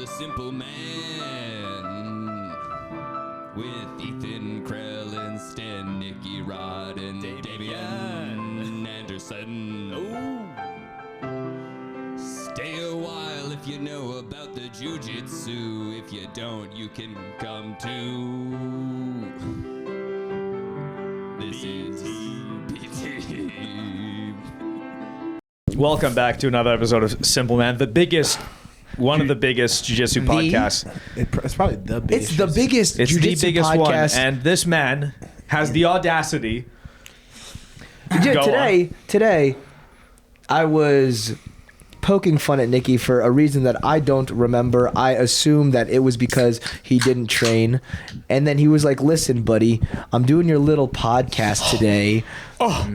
the Simple Man with Ethan Krellensten, Nicky Rod, and Damiens Anderson. Oh, stay a while if you know about the jiu-jitsu. If you don't, you can come too. This is BT. Welcome back to another episode of Simple Man, one of the biggest jiu-jitsu podcasts. It's probably the biggest. It's the biggest It's the jiu-jitsu biggest podcast. one, and this man has the audacity. Today, I was poking fun at Nicky for a reason that I don't remember. I assume that it was because he didn't train. And then he was like, listen, buddy, I'm doing your little podcast today.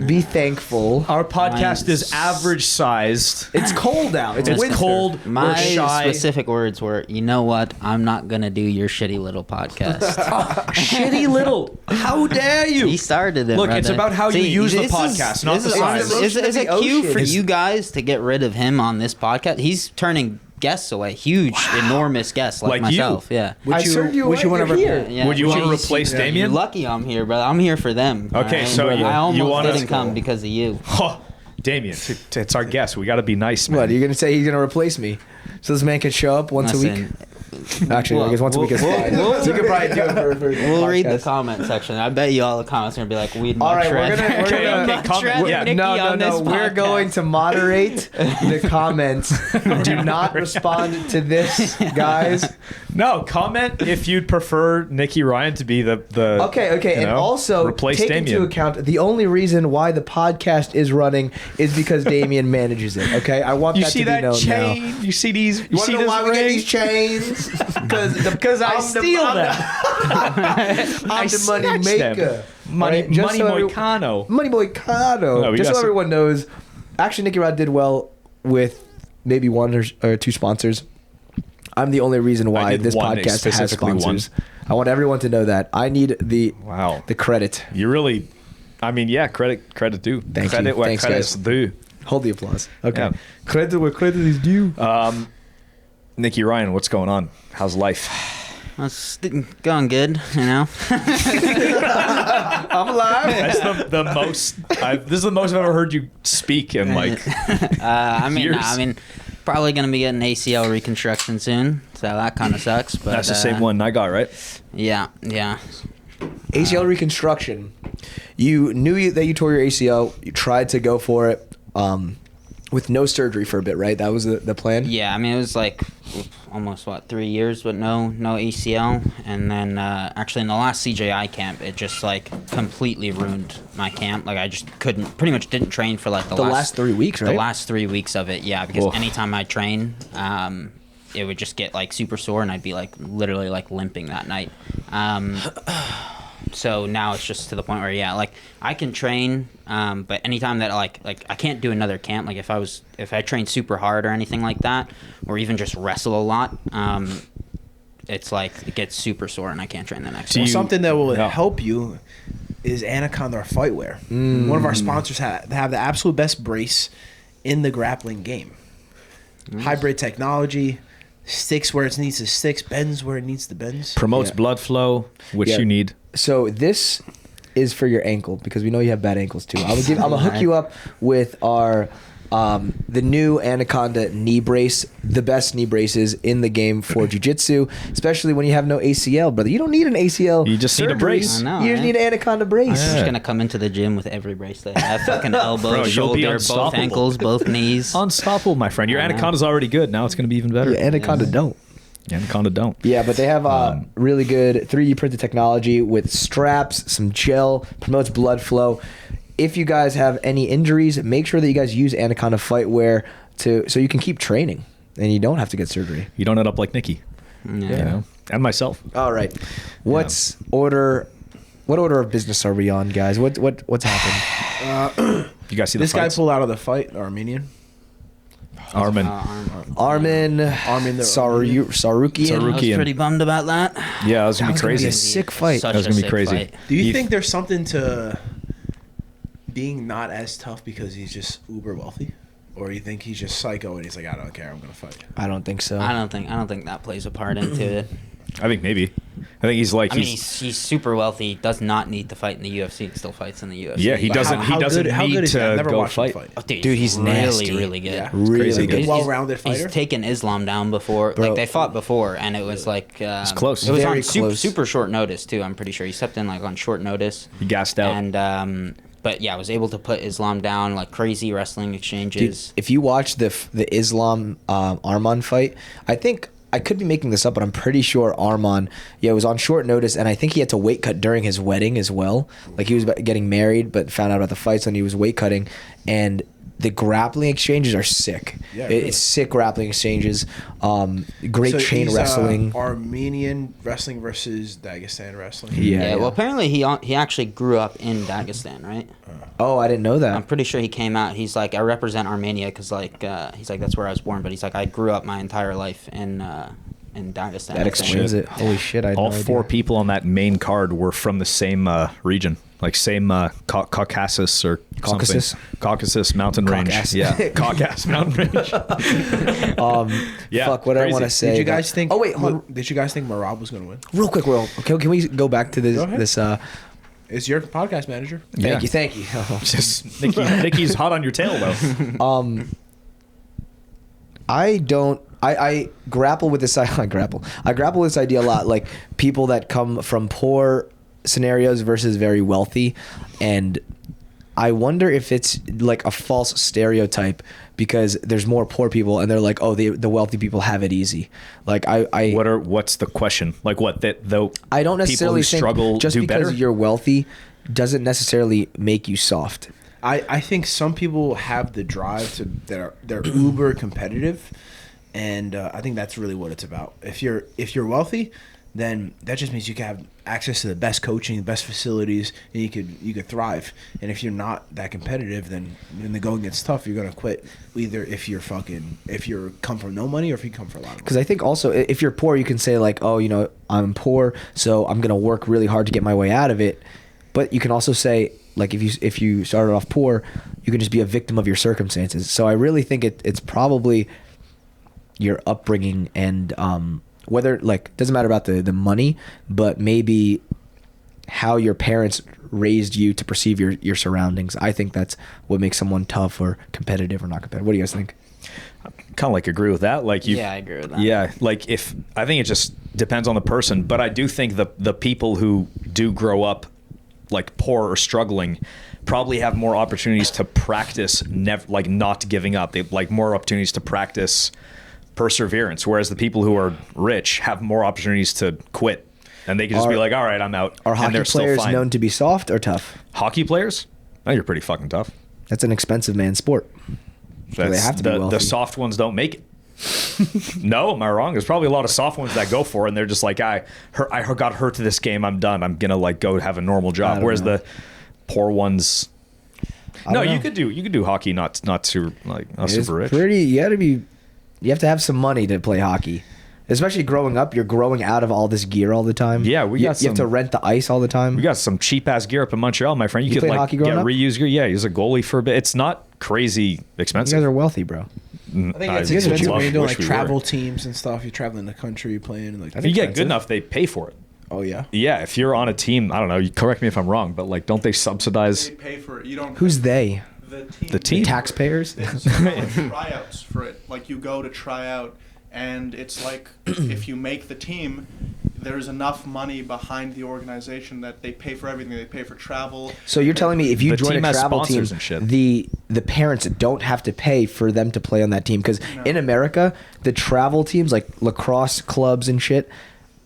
Be thankful. Our podcast is average sized. It's cold out. It's winter. cold. My We're shy. specific words were, you know what? I'm not going to do your shitty little podcast. Shitty little. How dare you? He started it. Look, it's brother. about how you use the this podcast, not the is, size. Is a The cue ocean. for you guys to get rid of him on this podcast? He's turning guests away. Huge, enormous guests like Like you. myself. Yeah. I served you away. You're here. Yeah. Would you want to Well, replace You're Damien? lucky I'm here, brother. I'm here for them. Okay, alright? so I almost wanna- didn't come because of you. Oh, Damien, it's our guest. We got to be nice, man. What, you're going to say he's going to replace me? So this man can show up once a week? Listen, Actually, I guess once a week is fine. You could probably do it for We'll read the podcast. comment section. I bet you all the comments are going to be like, we'd All not right, we're tread. gonna comment. Yeah. Nicky no. on this We're podcast. going to moderate the comments. Do not respond to this, guys. No, comment if you'd prefer Nicky Ryan to be the Okay, you and know, also replace take Damien. into account the only reason why the podcast is running is because Damien manages it. Okay, I want You that see to be that known chain? now. You see these? You You want see to know this why we get ring? these chains? Because I steal them. I'm the money snatch maker. them. Money, Right? Just money so moicano. Money Boy Cado. No, we Just got so some- everyone knows, actually, Nicky Rod did well with maybe one or two sponsors. I'm the only reason I why did this one, podcast has specifically one. sponsors. I want everyone to know that. I need the credit. You really, I mean, yeah, credit due. Thank credit you. where Thanks, credit's guys. due. Hold the applause. Okay. Yeah. Credit where credit is due. Nicky Ryan, what's going on? How's life? It's going good, you know. I'm alive. That's the most. This is the most I've ever heard you speak in like. years. Probably gonna be getting ACL reconstruction soon, so that kind of sucks. But That's the same one I got, right? Yeah. ACL reconstruction. You knew that you tore your ACL. You tried to go for it with no surgery for a bit, right? That was the plan? Yeah, I mean, it was like almost 3 years with no ACL, and then actually in the last CJI camp, it just like completely ruined my camp. Like I just pretty much didn't train for like the last 3 weeks, right? The last 3 weeks of it, yeah, because Oof. anytime I train, it would just get like super sore, and I'd be like literally like limping that night. So now it's just to the point where, yeah, like I can train, but anytime that like I can't do another camp. Like if I train super hard or anything like that, or even just wrestle a lot, it's like it gets super sore and I can't train the next Well, day. something that will help you is Anaconda Fightwear. One of our sponsors have the absolute best brace in the grappling game. Hybrid technology, sticks where it needs to sticks, bends where it needs to bends. Promotes Yeah. blood flow, which Yeah. you need. So this is for your ankle because we know you have bad ankles too. I'm gonna hook you up with our the new Anaconda knee brace, the best knee braces in the game for jiu-jitsu, especially when you have no ACL, brother. You don't need an ACL. You just need a surgery. brace. I know, You just right? need an Anaconda brace. I'm Yeah. just gonna come into the gym with every brace that I have. Fucking elbow, Bro, you'll be shoulder, both unstoppable. ankles, both knees. Unstoppable, my friend. Your I know. Anaconda's already good. Now it's going to be even better. Yeah, Anaconda don't. Anaconda don't. Yeah, but they have really good 3D printed technology with straps, some gel, promotes blood flow. If you guys have any injuries, make sure that you guys use Anaconda Fightwear so you can keep training and you don't have to get surgery. You don't end up like Nicky, Yeah. you know, and myself. All right, what order of business are we on, guys? What's happened? You guys see the This guy fights? pulled out of the fight, Armenian. Armin. Armin Sarukian. I was Ian. pretty bummed about that. Yeah, that was That going was to be gonna be crazy. a sick fight. Such That was a gonna be sick crazy. fight. Do you He- think there's something to being not as tough because he's just uber wealthy? or you think he's just psycho and he's like, I don't care, I'm gonna fight? I don't think so. I don't think that plays a part into it. I think maybe. I think he's like I mean, he's super wealthy. Does not need to fight in the UFC. He still fights in the UFC. Yeah, he doesn't. He doesn't how need good is he? I've to never go watched him fight. Oh, Dude, he's really, nasty. really good. Yeah. Really crazy good. He's a well-rounded fighter. He's taken Islam down before. Bro. Like they fought before, and it was like it's close. It was Very on super, close. super short notice too. I'm pretty sure he stepped in like on short notice. He gassed out. And but yeah, was able to put Islam down, like crazy wrestling Dude, exchanges. if you watch the Islam Arman fight, I think I could be making this up, but I'm pretty sure Arman, it was on short notice, and I think he had to weight cut during his wedding as well. Like he was getting married, but found out about the fights, and he was weight cutting, and the grappling exchanges are sick. Yeah, really. It's sick grappling exchanges. Great So chain he's, wrestling. Armenian wrestling versus Dagestan wrestling. Yeah. Well, apparently he actually grew up in Dagestan, right? Oh, I didn't know I'm that. pretty sure he came out. He's like, I represent Armenia because he's like that's where I was born. But he's like, I grew up my entire life in Dagestan. That explains it. Holy shit! I had All no four idea. people on that main card were from the same region, like same Caucasus or Caucasus? something. Caucasus mountain range. Caucasus. Yeah, Caucasus mountain range. Yeah, Fuck, what did I crazy. want to say? Did you guys think? Oh wait, hold on. Did you guys think Marab was gonna win? Real quick, can we go back to this? Go ahead. This. It's your podcast manager. Yeah. Thank you. Just Nicky's hot on your tail though. I grapple with this. I grapple with this idea a lot. Like people that come from poor scenarios versus very wealthy, and I wonder if it's like a false stereotype because there's more poor people, and they're like, oh, the wealthy people have it easy. Like What's the question? Like what that though? I don't necessarily people who think struggle just do because better? you're wealthy doesn't necessarily make you soft. I think some people have the drive to they're uber competitive, and I think that's really what it's about. If you're wealthy, then that just means you can have access to the best coaching, the best facilities, and you could thrive. And if you're not that competitive, then when the going gets tough, you're gonna quit. Either if you're come from no money or if you come from a lot of money. Because I think also if you're poor, you can say like, oh, I'm poor, so I'm gonna work really hard to get my way out of it. But you can also say like if you started off poor, you can just be a victim of your circumstances. So I really think it's probably your upbringing and whether like doesn't matter about the money, but maybe how your parents raised you to perceive your surroundings. I think that's what makes someone tough or competitive or not competitive. What do you guys think? Kind of like agree with that. Like Yeah, I agree with that. Yeah, like I think it just depends on the person, but I do think the people who do grow up like poor or struggling probably have more opportunities to practice not giving up. They like more opportunities to practice perseverance, whereas the people who are rich have more opportunities to quit, and they can just be like, all right, I'm out. Are and hockey they're still players fine. known to be soft or tough? Hockey players? I think you're pretty fucking tough. That's an expensive man's sport. So they have to be the wealthy. soft ones don't make it. No, am I wrong? There's probably a lot of soft ones that go for it, and they're just like, I got hurt to this game. I'm done. I'm gonna like go have a normal I job. don't Whereas know. the poor ones, I no, don't know. you could do hockey, not super like not It's super rich. you have to have some money to play hockey. Especially growing up, you're growing out of all this gear all the time. Yeah, we got you have to some- rent the ice all the time. We got some cheap ass gear up in Montreal, my friend. You could played like hockey get growing up? reused gear. Yeah, he was a goalie for a bit. It's not crazy You expensive. guys are wealthy, bro. I think it's would expensive love- when you're doing wish like we travel were. teams and stuff. You're traveling the country, you're playing. And, like, If you get expensive. good enough, they pay for it. oh yeah. Yeah, if you're on a team, I don't know. You correct me if I'm wrong, but like, don't they subsidize They pay for it. You don't. Who's they? the team? the team? Taxpayers? There's tryouts for it. Like you go to try out, and it's like if you make the team, there's enough money behind the organization that they pay for everything. They pay for travel. So you're telling me if you The join team a has travel team, sponsors and shit. the parents don't have to pay for them to play on that team? Because No. in America, the travel teams like lacrosse clubs and shit,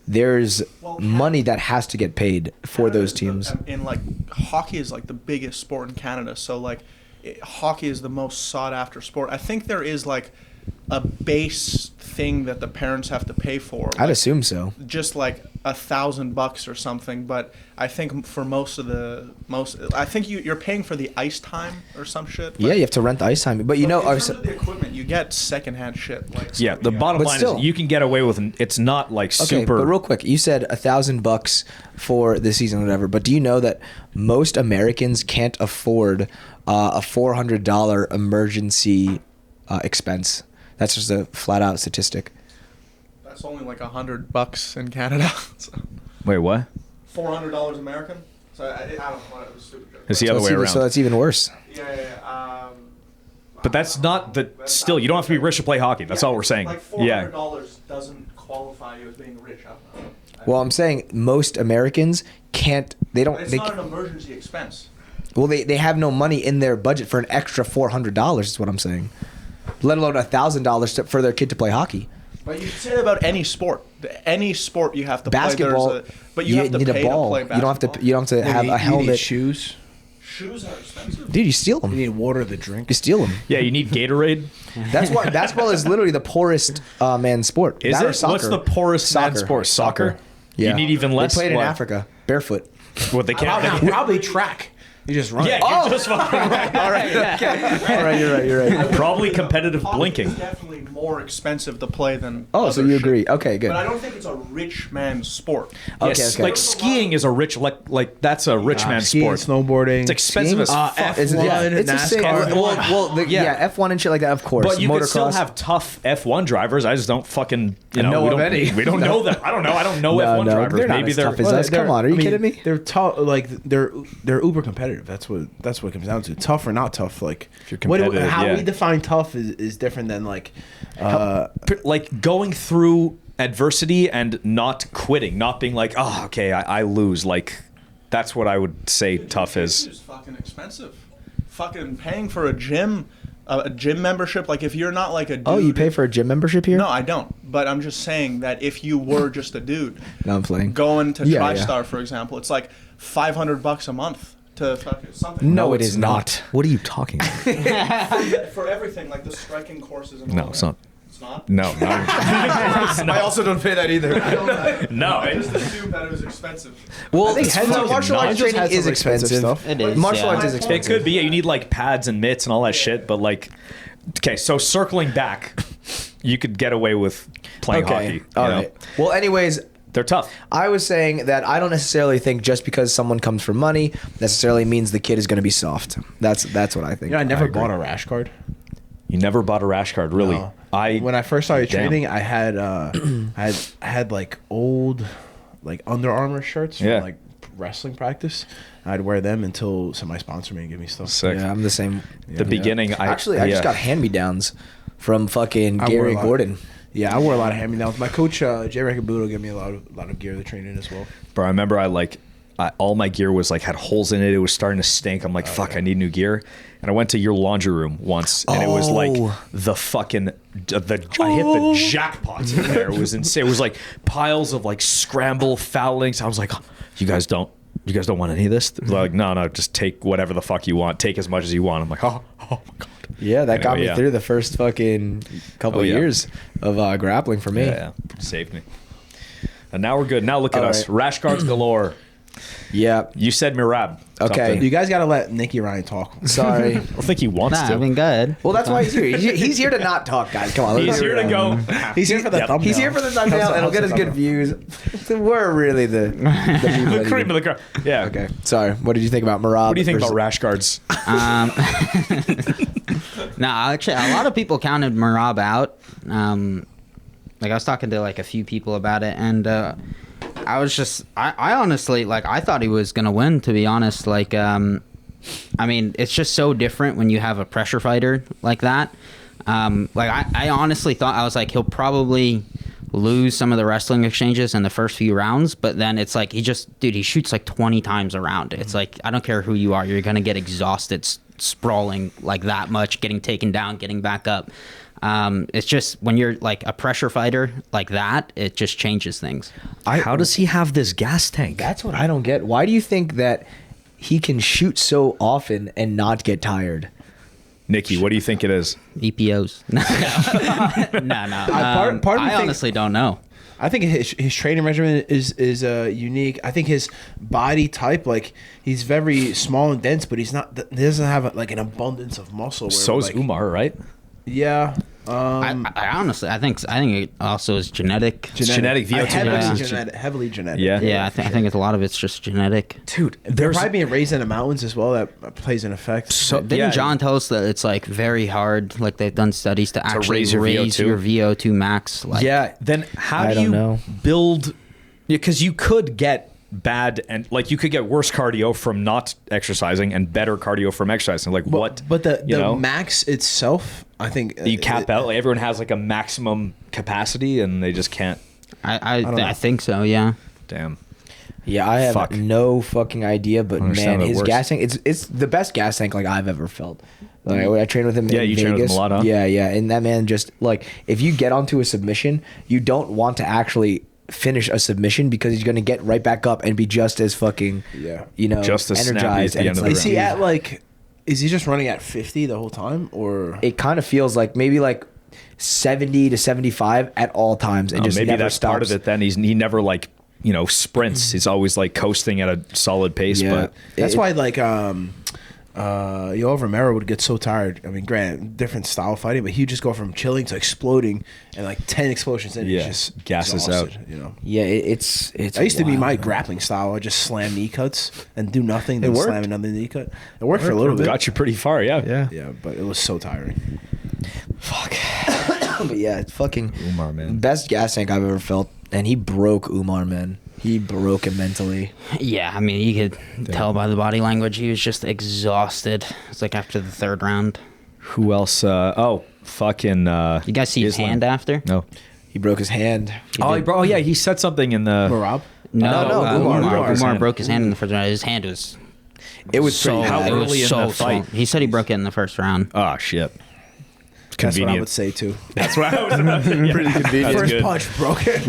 there's Well, money that has to get paid for those Canada's teams. in like hockey is like the biggest sport in Canada. So like hockey is the most sought after sport. I think there is like a base thing that the parents have to pay for. I'd like, assume so. just like $1,000 or something, but I think for I think you're paying for the ice time or some shit. Yeah, you have to rent the ice time. But you But know, in I terms was, of the equipment, you get secondhand shit. Like Yeah, the bottom But line still- is you can get away with. It's not like okay, super. but real quick, you said $1,000 for the season, or whatever. But do you know that most Americans can't afford a $400 emergency expense. That's just a flat out statistic. That's only like $100 in Canada. So Wait, what? $400 American. So I don't know. It was stupid. It's the other way around. So that's even worse. Yeah. But that's not the. Still, you don't have to be rich to play hockey. That's all we're saying. Like Yeah. $400 doesn't qualify you as being rich. Well, I'm saying most Americans can't. They don't. It's They, not an emergency expense. well, they have no money in their budget for an extra $400. Is what I'm saying. Let alone $1,000 for their kid to play hockey. But you can say that about any sport. Any sport you have to Basketball. play. But you have to need pay a ball. to play basketball. You don't have to have a You need helmet. shoes. Shoes are expensive. Dude, you steal You them. need water to drink. You steal them. Yeah, you need Gatorade. That's why basketball is literally the poorest man's sport. Is That or it? soccer. What's the poorest man sport? Soccer. Yeah. You need even less. They played in what? Africa barefoot. What they can't. Probably track. You just run. Yeah, Oh! you're just fucking right. All right. All right, you're right. Probably competitive Hockey blinking. is definitely more expensive to play than. Oh, so other you shit. agree? Okay, good. But I don't think it's a rich man's sport. Yes, okay. like skiing is a rich like that's a rich man's Skiing, sport. snowboarding. It's expensive as fuck. Is it- F1, it's the same. NASCAR. Well, Yeah. F1 and shit like that, of course. But you Motocross. could still have tough F1 drivers. I just don't fucking know we of don't, any. We don't know them. I don't know. I don't know F1 drivers. they're not Maybe as they're tough as us. Come on, are you kidding me? They're tough. Like they're uber competitive. That's what it comes down to. Tough or not tough. Like you're competitive, how yeah. we define tough is different than like. like going through adversity and not quitting, not being like, oh, okay, I lose. Like that's what I would say tough is. It's fucking expensive. Fucking paying for a gym membership. Like if you're not like a dude. Oh, you pay for a gym membership here? No, I don't. But I'm just saying that if you were just a dude, No, I'm playing. going to Yeah, TriStar, for example, it's like $500 a month to fucking something. No, it it's is not. What are you talking about? For everything, like the striking courses and all No, that. it's not. It's not? No, no. I also don't pay that either. No, I just assumed that it was expensive. Well, I think fucking martial arts nuts. training Has some is expensive. stuff. It is. Martial yeah. arts is It expensive. could be. Yeah, you need like pads and mitts and all that shit. But like, okay, so circling back, you could get away with playing hockey. You All know? right. Well, anyways, They're tough. I was saying that I don't necessarily think just because someone comes for money necessarily means the kid is going to be soft. That's what I think. You know, I never agree. bought a rash guard. You never bought a rash guard, really? No. When I first started training, I had I had like old like Under Armour shirts from Yeah. like wrestling practice. I'd wear them until somebody sponsored me and give me stuff. Sick. Yeah, I'm the same. The beginning, I just got hand-me-downs from fucking I wore Gary a lot. Gordon. Yeah, I wore a lot of hand-me-downs. My coach, Jay Rekabuto, gave me a lot of gear to train in as well. Bro, I remember all my gear was like had holes in it. It was starting to stink. I'm like, fuck, I need new gear. And I went to your laundry room once, and it was like the fucking I hit the jackpot in there. It was insane. It was like piles of like scramble foulings. I was like, you guys don't want any of this? They're like, no, just take whatever the fuck you want. Take as much as you want. I'm like, oh my god. Yeah, that got Anyway, me yeah. through the first fucking couple Oh, yeah. years of grappling for me. Yeah, saved me. And now we're good. Now look at All us, right. rash guards galore. Yeah. You said Mirab. Okay. something. You guys got to let Nicky Ryan talk. Sorry. I don't think he wants Nah, to. I've been good. Well, that's why he's here. He's here to not talk, guys. Come on. He's here to go. He's here for the Yep. thumbnail. He's here for the thumbnail, and he'll get us good views. We're really the The cream of the crop. Yeah. Okay. Sorry. What did you think about Marab? What do you think about rash guards? No, actually, a lot of people counted Marab out. Like I was talking to like a few people about it, and I was just, I honestly, like, I thought he was gonna win. To be honest, like, I mean, it's just so different when you have a pressure fighter like that. Like, I honestly thought, I was like, he'll probably lose some of the wrestling exchanges in the first few rounds, but then it's like he shoots like 20 times a round. It's like, I don't care who you are, you're gonna get exhausted sprawling like that much, getting taken down, getting back up. It's just when you're like a pressure fighter like that, it just changes things. How does he have this gas tank? That's what I don't get. Why do you think that he can shoot so often and not get tired? Nicky, what do you think it is? EPOs. No. part of me I honestly don't know. I think his training regimen is unique. I think his body type, like he's very small and dense, but he doesn't have like an abundance of muscle. Where, So's like, Umar, right? Yeah. I honestly, I think it also is genetic. Genetic VO2 Heavily genetic. Yeah. Yeah, I think it's a lot of it's just genetic. Dude, They're there's probably being raised in the mountains as well. That plays an effect. so Didn't John tell us that it's like very hard? Like they've done studies to actually raise raise your your VO2 max. Like, yeah. Then how I do you don't know. build? Because you could get bad and like you could get worse cardio from not exercising and better cardio from exercising. Like what? But the you know? max itself, I think You cap out. Like everyone has like a maximum capacity, and they just can't. I think so. Yeah. Damn. Yeah, I have Fuck. no fucking idea, but understand man, how it his works. gas tank, it's the best gas tank like I've ever felt. Like I trained with him Yeah, in you Vegas. train with him a lot, huh? Yeah, and that man just like if you get onto a submission, you don't want to actually finish a submission because he's gonna get right back up and be just as fucking Just as snappy energized. at the And end it's of the like, Is he at like? Is he just running at 50 the whole time, or? it kind of feels like maybe like 70 to 75 at all times, and just Maybe never that's stops. part of it. Then he never like sprints. He's always like coasting at a solid pace. Yeah. But That's why like Yoel Romero would get so tired. I mean, granted, different style fighting, but he'd just go from chilling to exploding, and like 10 explosions in, Yeah, he's just gasses exhausted, out. You know. Yeah, it's. That used to be wild, my man. grappling style. I just slam knee cuts and do nothing, then worked. slam another knee cut. It worked for a little bit. got you pretty far. Yeah. Yeah, but it was so tiring. Fuck. But yeah, it's fucking Umar, man. best gas tank I've ever felt, and he broke Umar, man. He broke him mentally. Yeah, I mean, you could tell by the body language he was just exhausted. It's like after the third round. Who else? Fucking. You guys see his Islam. hand after? No. He broke his hand. Yeah, he said something in the. Marab? No, Umar broke his hand in the first round. His hand was It was so pretty bad. it was early in so the fight. swollen. He said he broke it in the first round. Oh shit. That's what I Convenient. would say too. That's what I was about to say. Pretty convenient. First punch broke it.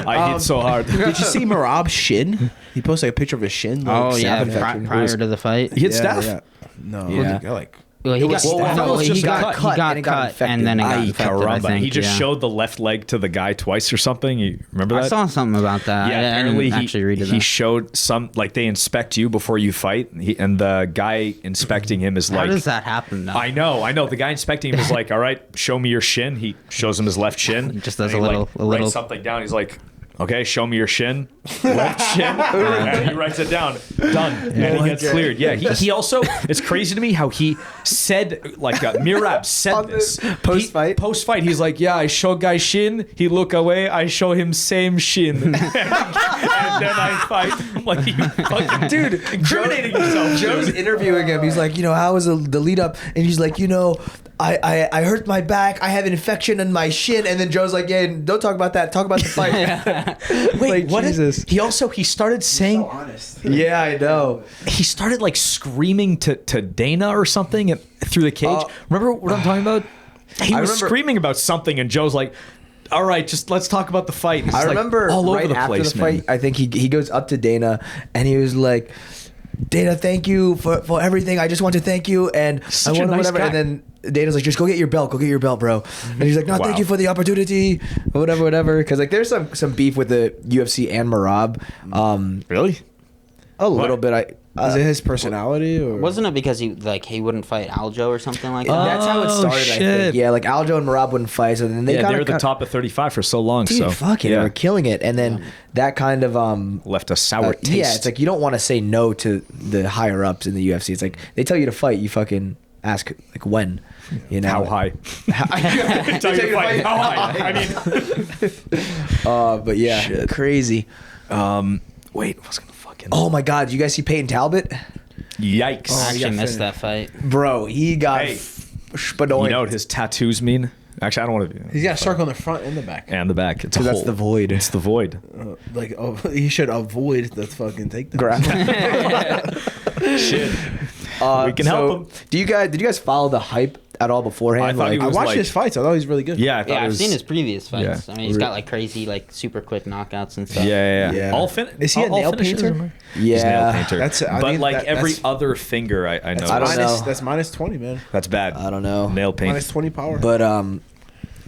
I hit so hard. Did you see Marab's shin? He posted like, a picture of his shin. Oh like, yeah, stabbing. prior to the fight. He hit Steph. Yeah. No. Yeah. Like Well, he got, Well, no, it was he just got cut. cut, and it got infected. and then it got Ay, infected. I caramba. think, He just yeah. showed the left leg to the guy twice or something. You remember that? I saw something about that. Yeah, I apparently didn't actually read it. he showed some, like they inspect you before you fight, and the guy inspecting him is How like, does that happen? Though? I know. The guy inspecting him is like, all right, show me your shin. He shows him his left shin. Just does and a he, little- writes something down. He's like, okay, show me your shin, left shin, and he writes it down. Done, and he gets cleared. Yeah, he also. It's crazy to me how he said like Mirab said this post-fight? Post fight, he's like, yeah, I show guy shin. He look away. I show him same shin, and then I fight. I'm like, you fucking Dude, incriminating yourself. Joe's dude. interviewing him. He's like, how was the lead up? And he's like, I hurt my back. I have an infection in my shin. And then Joe's like, yeah, don't talk about that. Talk about the fight. Wait, Like, what? Jesus. He started saying. honest. Yeah, I know. He started like screaming to Dana or something through the cage. Remember what I'm talking about? He I was remember- screaming about something, and Joe's like, "All right, just let's talk about the fight." And it's I like remember all right over the after place, the man. fight, I think he goes up to Dana and he was like, Dana, thank you for everything. I just want to thank you. And Such I a want nice whatever. guy. And then Dana's like, just go get your belt. Go get your belt, bro. And he's like, no, Wow. thank you for the opportunity. Whatever. Because like there's some beef with the UFC and Marab. Really? A little bit. Is it his personality or Wasn't it because he wouldn't fight Aljo or something like that? That's how it started, I shit. think. Yeah, like Aljo and Marab wouldn't fight. So then they Yeah, kind they were of the top of 35 for so long. Dude, so fucking, they were killing it. And then that kind of left a sour taste. yeah, it's like you don't want to say no to the higher ups in the UFC. It's like they tell you to fight, you fucking ask like when, how high? They Tell you to fight. How high? I mean, But yeah, crazy. wait, I was gonna fucking. Oh my god, you guys see Peyton Talbot? Yikes! I actually yeah, missed finished. that fight. Bro, he got Hey. spadoinked. You know what his tattoos mean? Actually, I don't want to. he's got a circle in the front and the back. And the back. It's a That's hole. the void. It's the void. He should avoid the fucking takedown. Grab. Shit. We can help him. Did you guys follow the hype at all beforehand? I thought he I was watched like- his fights. I thought he was really good. Yeah, I thought Yeah, it I've was, seen his previous fights. Yeah. I mean, he's got like crazy, like super quick knockouts and stuff. Yeah. Yeah. All Is he a all nail finishes painter? are- He's a nail Yeah. painter. That's- I but mean, like every that's- other finger, I know. I don't know. That's minus 20, man. That's bad. I don't know. Nail paint Minus 20 power. But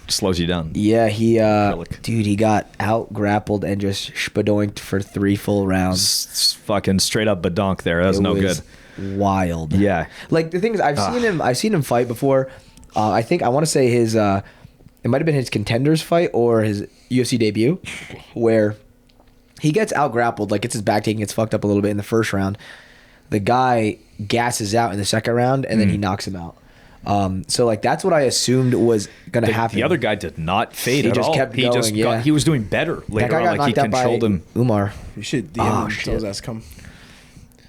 slows you down. yeah, Acrylic. dude, he got out grappled and just spadoinked for 3 full rounds. Fucking straight up badonk there. That was It no was good. Wild. Yeah. Like the thing is, I've seen him fight before, I think I want to say his. It might have been his Contenders fight or his UFC debut, where he gets out grappled, like gets his back taken, gets fucked up a little bit in the first round. The guy gasses out in the second round, and then he knocks him out. So like that's what I assumed was gonna happen. The other guy did not fade He at just all. kept he going, just yeah. he was doing better later That guy on. got Like he knocked out by controlled him. Umar. You should DM him. shit. Tell his ass come.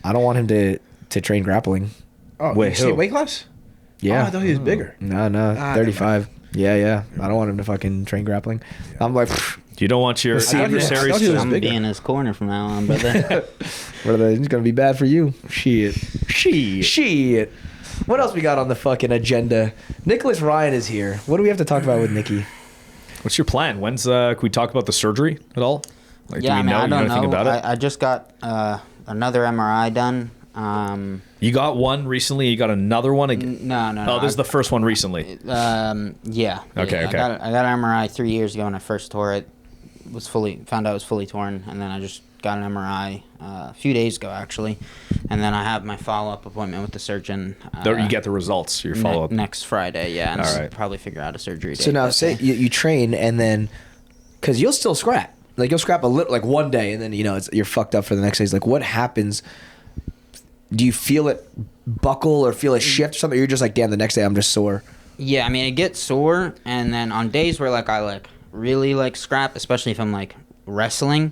I don't want him to train grappling. Oh, Wait, you see who? weight class? Yeah. Oh, I thought he was bigger. No, never 35. Yeah. I don't want him to fucking train grappling. I'm like, You don't want your I thought he was- I adversaries thought he was to. I'm bigger. be in his corner from now on, brother. brother, it's gonna be bad for you. Shit. Shit. What else we got on the fucking agenda? Nicky Ryan is here. What do we have to talk about with Nicky? What's your plan? When's can we talk about the surgery at all? Like, Yeah, I mean, I you don't anything know. about it? I just got another MRI done. You got one recently. You got another one again. No. Oh, this is the first one recently. Yeah. Okay, yeah. okay. I got an MRI 3 years ago when I first tore it. Found out it was fully torn, and then I just got an MRI a few days ago actually, and then I have my follow-up appointment with the surgeon. You get the results. Your follow up. Next Friday, yeah, and All right. probably figure out a surgery date. So now, but, say you train and then, because you'll still scrap. Like you'll scrap a little, like one day, and then you're fucked up for the next day. It's like, what happens? Do you feel it buckle or feel it shift or something? Or you're just like, damn, the next day I'm just sore. Yeah, I mean it gets sore, and then on days where like I really scrap, especially if I'm like wrestling,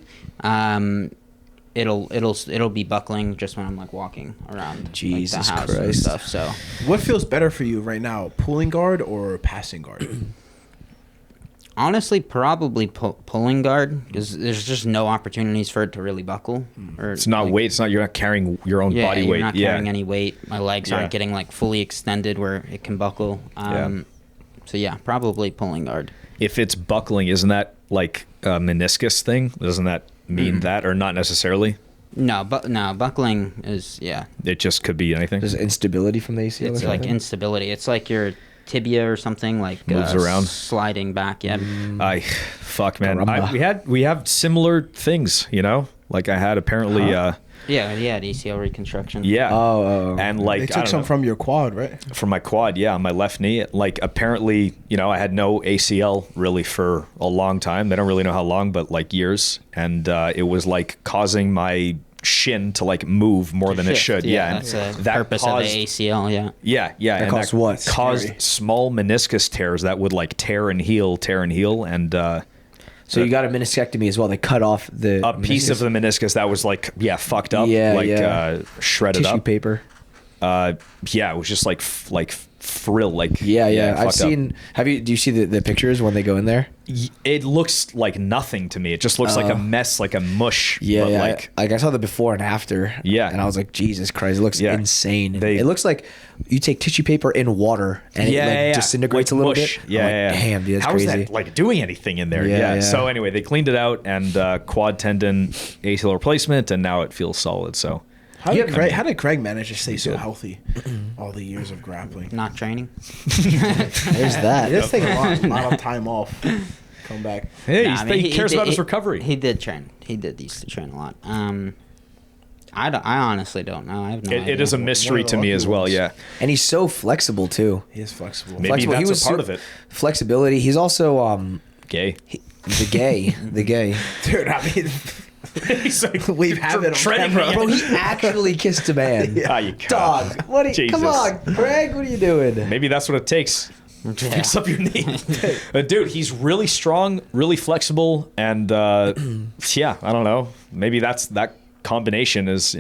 it'll be buckling just when I'm like walking around Jesus like, the house and Christ. stuff. So What feels better for you right now, pulling guard or passing guard? honestly, probably pulling guard because there's just no opportunities for it to really buckle. Or It's not like, weight. It's not. You're not carrying your own Yeah, body you're weight. not carrying any weight. My legs Yeah. aren't getting like fully extended where it can buckle. So yeah, probably pulling guard. If it's buckling, isn't that like a meniscus thing? Doesn't that mean that, or not necessarily? No, buckling is It just could be anything. There's instability from the ACL. It's or like something? instability. It's like your tibia or something like Moves around. sliding back. Yeah. Fuck, man. Caramba. We have similar things. Like I had apparently. Yeah, the ACL reconstruction. Yeah. Oh. And like They I took don't some know. from your quad, right? From my quad, yeah, on my left knee. Like apparently, I had no ACL really for a long time. They don't really know how long, but like years. And it was like causing my shin to like move more than it Shift. should. Yeah, and that's the that purpose caused, of the ACL. Yeah. Yeah. That and caused what? Caused Scary. small meniscus tears that would like tear and heal. And So you got a meniscectomy as well. They cut off the a piece of the meniscus that was like, fucked up. Yeah. Shredded tissue up. paper. It was just like frill. Like Yeah. I've fucked up. seen. Do you see the pictures when they go in there? It looks like nothing to me. It just looks like a mess, like a mush. Yeah, but yeah. like I saw the before and after. Yeah. And I was like, Jesus Christ, it looks Yeah. insane. They- It looks like you take tissue paper in water and it disintegrates Like a little mush. bit. Yeah, I'm like, damn, dude, that's How crazy. is that like doing anything in there? Yeah, yeah. So anyway, they cleaned it out and quad tendon ACL replacement, and now it feels solid. So How did Craig manage to stay so healthy all the years of grappling? Not training. There's that. He does take a lot of time off. Come back. hey, Nah, I mean, he cares did- about his recovery. He did train. He used to train a lot. I honestly don't know. I have no idea. It is a mystery to me as well. Yeah, And he's so flexible too. He is flexible. Maybe Flexible. He that's was a part su- of it. Flexibility. He's also Gay. the gay. Dude, I mean, He's like we have it on treading camera. me. Bro, he actually kissed a man. Ah, you cock. Dog. What? Come Jesus. on, Craig. What are you doing? Maybe that's what it takes. Yeah. Fix up your knee. Dude, he's really strong, really flexible, and I don't know. Maybe that combination is,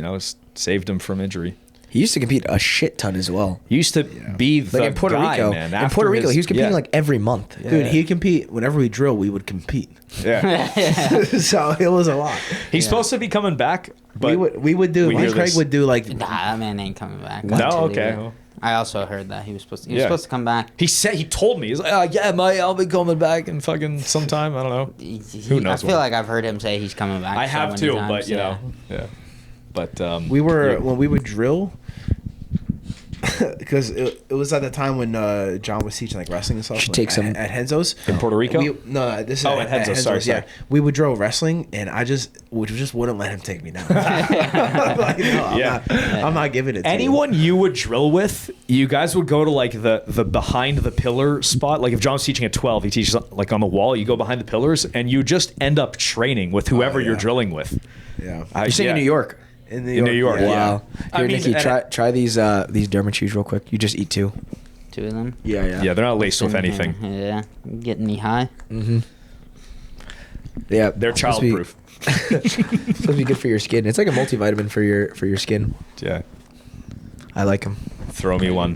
saved him from injury. He used to compete a shit ton as well. He used to be the Like in Puerto guy, Rico. man. In After Puerto Rico, his- he was competing yeah. like every month. Dude, he'd compete. Whenever we drill, we would compete. Yeah. So it was a lot. He's supposed to be coming back, but we would do. we hear Craig this. would do like. Nah, that man ain't coming back. No, I'll tell you okay. that. I also heard that he was supposed to. Yeah. To come back. he told me, he's like, I'll be coming back in fucking sometime. I don't know. Who knows I feel when. like I've heard him say he's coming back. I so have many too, times, but yeah. But We were when we would drill. because it was at the time when John was teaching like wrestling and stuff. Should like, take some at Henzo's in Puerto Rico. No, this is at Henzo's. Sorry. Yeah, we would drill wrestling, and I just wouldn't let him take me down. Like, no, I'm not giving it. Anyone you would drill with, you guys would go to like the behind the pillar spot. Like if John's teaching at 12, he teaches like on the wall. You go behind the pillars, and you just end up training with whoever you're drilling with. Yeah, You're saying in New York. In New York, yeah. Wow. Here, I mean, Nicky, try these Derma chews real quick. You just eat 2. 2 of them. Yeah. Yeah, they're not laced with anything. Yeah, getting me high. Mm-hmm. Yeah, They're childproof. Supposed to be good for your skin. It's like a multivitamin for your skin. Yeah. I like them. Throw me one.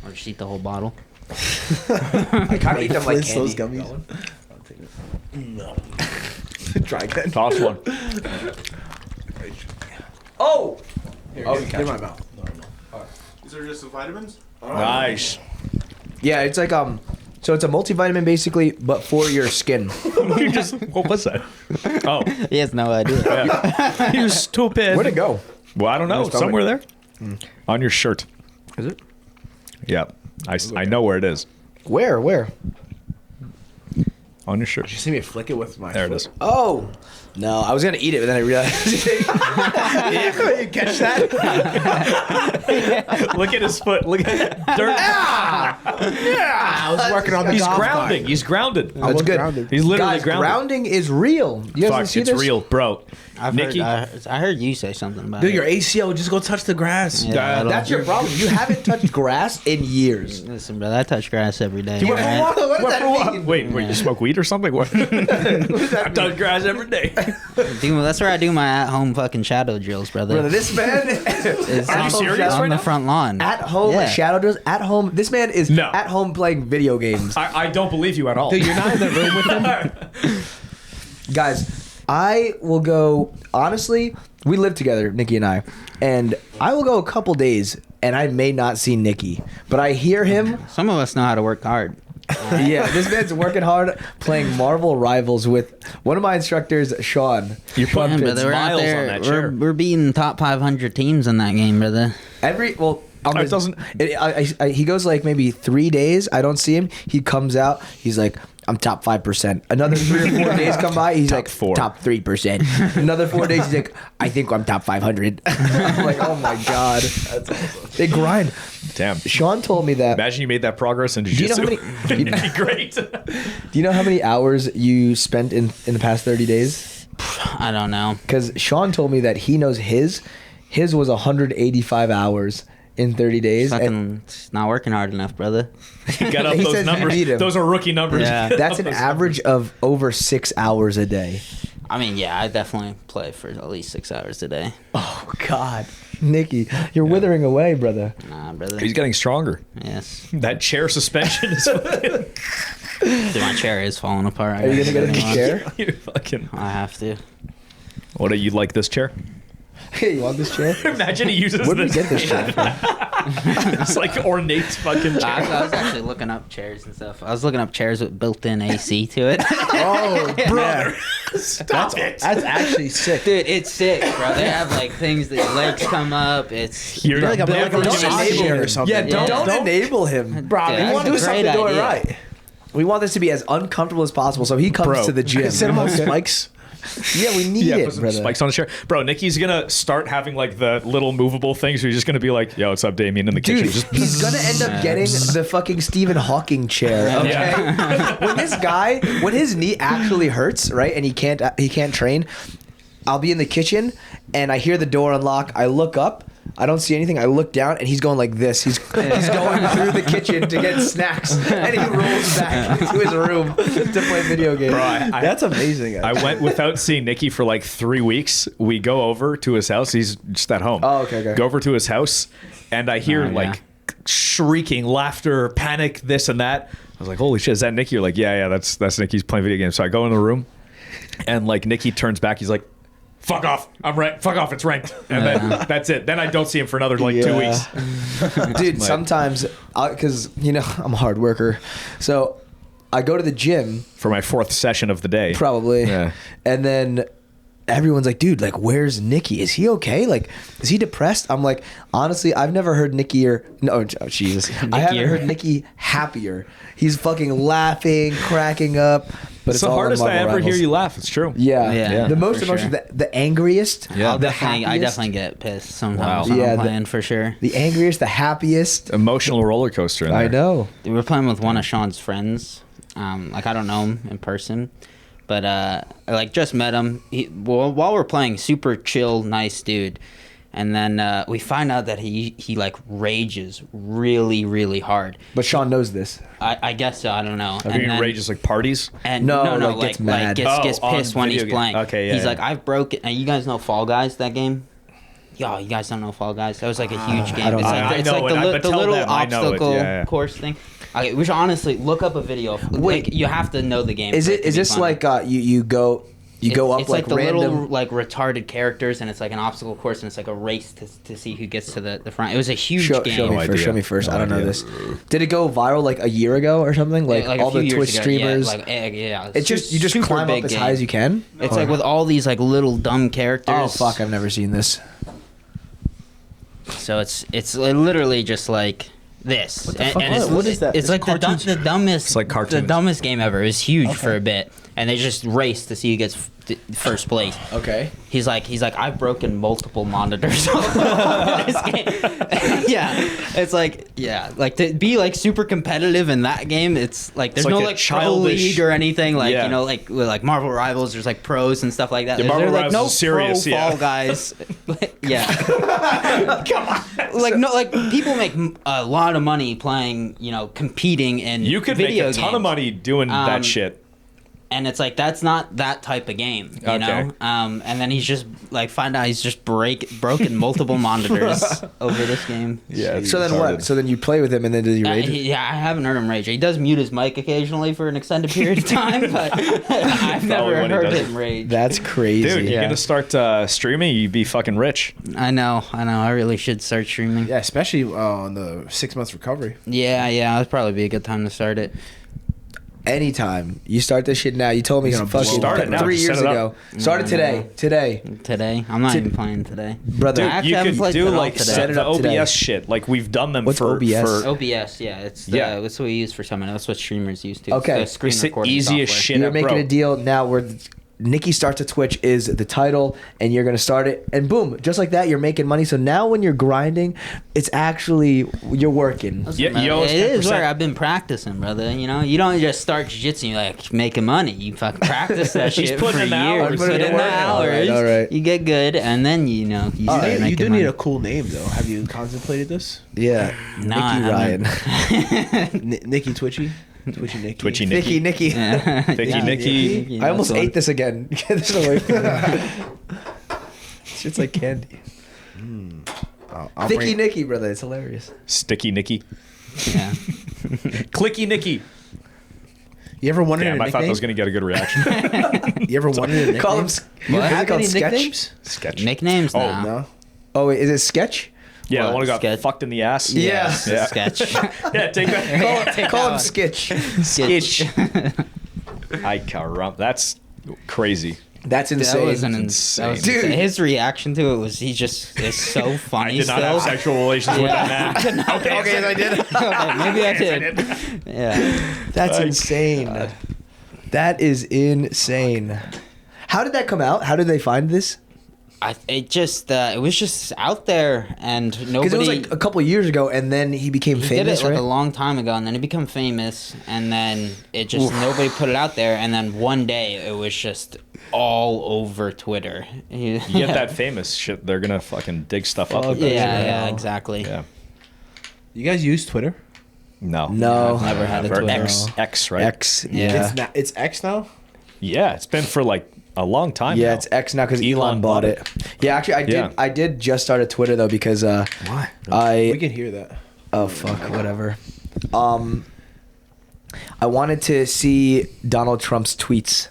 Or just eat the whole bottle. I kind of eat them like Flint's candy. those gummies. No. Try again. Toss one. Oh! Here, Oh, get my mouth. Is there just the vitamins? Nice. Yeah, it's like so it's a multivitamin basically, but for your skin. You just what was that? Oh, He has no idea. yeah. You stupid. Where'd it go? Well, I don't know. Your stomach. Somewhere there. On your shirt. Is it? Yeah. I know where it is. Where? On your shirt. Did you see me flick it with my There it foot? is. Oh. No, I was gonna eat it, but then I realized. You catch that? Look at his foot. Look at dirt. I was working on the He's golf grounding. cart. He's grounded. I was That's good. grounded. He's literally Guys, grounded. grounding is real. You guys Fuck, see it's this? real, bro. Nicky, I heard you say something about Dude, it. your ACL, just go touch the grass. Yeah, I don't- That's your problem. You haven't touched grass in years. Listen, brother, I touch grass every day. What alright? does that mean? Wait, you smoke weed or something? What? I touch grass every day. Dude, that's where I do my at-home fucking shadow drills, brother. Brother, this man Is Are you on- serious on right the now? front lawn. at home Yeah. shadow drills. At home, this man is No. at home playing video games. I don't believe you at all. Dude, you're not in the room with him? Guys, I will go. Honestly, we live together, Nicky and and I will go a couple days, and I may not see Nicky, but I hear him. Some of us know how to work hard. Yeah, this man's working hard playing Marvel Rivals with one of my instructors, Sean. You're putting Man, brother, we're out miles there. on that chair. We're beating top 500 teams in that game, brother. It doesn't- He goes like maybe 3 days. I don't see him. He comes out. He's like, I'm top 5%. Another 3 or 4 days come by. He's like, 4. top 3%. Another 4 days. He's like, I think I'm top 500. I'm like, oh my god, that's awesome. They grind. Damn. Sean told me that. Imagine you made that progress in you know jiu-jitsu. how many- It'd be great. Do you know how many hours you spent in the past 30 days? I don't know. Because Sean told me that he knows his was 185 hours in 30 days. And Fucking it's not working hard enough, brother. You got up He those says you numbers. beat him. Those are rookie numbers. Yeah. that's an average of over 6 hours a day. I mean, yeah, I definitely play for at least 6 hours a day. Oh God, Nicky, you're withering away, brother. Nah, brother. He's getting stronger. Yes. That chair suspension is fucking. Dude, my chair is falling apart. Are you gonna get a new chair? You're fucking. I have to. What do you like this chair? Hey, you want this chair? Imagine he uses Where did this. we get this chair from? It's like ornate fucking chair. I was actually looking up chairs and stuff. I was looking up chairs with built-in AC to it. Oh, brother. Stop it. That's actually sick. Dude, it's sick, bro. They have like things that your legs come up. It's You're like a never built-in gonna massage see chair him. or something. Yeah, don't enable him, bro. Dude, We that's want a to do something great to do it idea. right. We want this to be as uncomfortable as possible, so he comes Bro. to the gym. Sit him on spikes. Yeah, we need Yeah, it, put some brother. spikes on the chair. Bro, Nicky's gonna start having like the little movable things where he's just gonna be like, yo, what's up, Damien, in the Dude, kitchen. Just he's gonna end up getting the fucking Stephen Hawking chair. Okay, when his knee actually hurts, right, and he can't train, I'll be in the kitchen and I hear the door unlock. I look up. I don't see anything. I look down and he's going like this. He's going through the kitchen to get snacks, and he rolls back into his room to play video games. Bro, That's amazing. I went without seeing Nicky for like 3 weeks. We go over to his house. He's just at home. Oh, okay. Go over to his house, and I hear Oh, yeah. like shrieking, laughter, panic, this and that. I was like, holy shit, is that Nicky? You're like, yeah, that's Nicky's playing video games. So I go in the room, and like Nicky turns back. He's like, fuck off. I'm ranked. Fuck off. It's ranked. And then that's it. Then I don't see him for another like 2 weeks. Dude, sometimes, because, I'm a hard worker. So I go to the gym, For my 4th session of the day. probably. Yeah. And then everyone's like, dude, like, where's Nicky? Is he okay? Like, is he depressed? I'm like, honestly, I've never heard Nicky Jesus. I haven't heard Nicky happier. He's fucking laughing, cracking up. But It's the all in hardest I Marvel ever hear Rivals. you laugh. It's true. Yeah. Yeah, The most for emotional, sure. the angriest. Yeah. I The definitely happiest. get pissed sometimes Wow. when Yeah, I'm the- playing for sure. The angriest, the happiest. Emotional roller coaster in there. I know. We were playing with one of Sean's friends. Like, I don't know him in person, but I like just met him. While we're playing, super chill, nice dude. And then we find out that he like rages really, really hard. But Sean knows this. I guess so. I don't know. Have you rages like parties? And No, no, like, gets mad. gets Oh, pissed on when he's video game. playing. Okay, yeah, He's yeah. like, I've broken. And you guys know Fall Guys, that game? Yo, you guys don't know Fall Guys? That was like a huge game. don't It's know. like, I it's know like it, the, but the tell little them I know it. obstacle Yeah, yeah. course thing. Okay, we should honestly look up a video. Wait. Like, you have to know the game. Is for it? to Is be this funny. like you go up it's like the random? little like retarded characters, and it's like an obstacle course, and it's like a race to see who gets to the front. It was a huge Show game. me No first. idea. Show me first. No I don't know idea. this. Did it go viral like a year ago or something? Like, a all few the years Twitch ago, streamers. Yeah, like, yeah. It's just you just super climb up big as game. high as you can. It's like with all these like little dumb characters. Oh fuck! I've never seen this. So it's literally just like this. What the and, fuck? and it's, What is that? It's It's like the dumbest. It's like The cartoons. dumbest game ever. It was huge for a bit, and they just race to see who gets first place. Okay. He's like, I've broken multiple monitors over this game. Yeah, it's like, like to be like super competitive in that game. It's like there's like no a like pro childish- league or anything. Like Yeah. you know, like with like Marvel Rivals, there's like pros and stuff like that. Yeah, There's Marvel like Rivals no is serious, pro yeah. Fall Guys. Yeah. Come on. Like no, like people make a lot of money playing. You know, competing in You could video make a ton games. of money doing that Um, shit. And it's like that's not that type of game, you Okay. know. And then he's just like find out he's just broken multiple monitors over this game. Yeah. it's So then retarded. what? So then you play with him and then does he rage? Yeah, I haven't heard him rage. He does mute his mic occasionally for an extended period of time, but I've never when he heard does it. him rage. That's crazy. Dude, you're Yeah. gonna start streaming, you'd be fucking rich. I know. I really should start streaming. Yeah, especially on the 6 months recovery. Yeah, that'd probably be a good time to start it. Anytime you start this shit now, you told me You're gonna fucking start it now. 3 Just years set it ago. up. Start it today. Today, Today, I'm not Ti- even playing today. brother. I Dude, actually you haven't could played do at all like today. set Set it the up today. OBS shit. Like we've done them What's for OBS? for OBS, yeah, it's Yeah. that's what we use for summon. That's what streamers use too. Okay. It's the screen It's the recording easiest software. shit. You're up, making bro. a deal now where Nicky Starts a Twitch is the title, and you're gonna start it, and boom, just like that, you're making money. So now when you're grinding, it's actually you're working. Yeah, Man, you owe us it is 10%. where I've been practicing, brother. You know, you don't just start jiu-jitsu and like making money. You fucking practice that He's shit for putting in the years. hours. Put in the All right, hours. all right. You get good, and then you know you start making You do money. need a cool name though. Have you contemplated this? Yeah, No, I Nicky haven't. Ryan, Nicky Twitchy? Twitchy Nicky? Twitchy Nicky, Nicky. Nicky. Yeah. Nicky Nicky. I almost That's ate this again. Get this away from me. Shit's like candy. I'll Thicky bring- Nicky, brother, it's hilarious. Sticky Nicky. Yeah. Clicky Nicky. You ever wanted Damn, a I thought that nickname? was gonna get a good reaction. You ever wanted a nickname? Call him. You What? have Is it called any sketch? nicknames? Sketch. Nicknames Oh, now. No. Oh wait, is it sketch? Yeah, the What, one who got sketch? fucked in the ass. Yeah. Yeah. Sketch. Yeah, take that. Call him one. Sketch. Sketch. I caramba. That's crazy. That's insane. That was an insane. that was Dude. insane. His reaction to it was he just is so I funny. did not still. have sexual relations with that man. Okay, yes, I did. Okay, maybe I did. Yeah. That's My insane. That is insane. How did that come out? How did they find this? It was just out there and Because nobody. it was like a couple years ago, and then he became he famous, did it like right? a long time ago, and then it became famous, and then it just nobody put it out there, and then one day it was just all over Twitter. You get that famous shit, they're gonna fucking dig stuff up. Oh, with Yeah, that shit. yeah, exactly. Yeah. You guys use Twitter? No. No. I've never had a Or Twitter. X, right? X. Yeah. It's X now? Yeah, it's been for like a long time. Yeah, now. it's X now because Elon bought it. Yeah, actually, Yeah. I did just start a Twitter though because Why? We I can hear that. oh fuck whatever. I wanted to see Donald Trump's tweets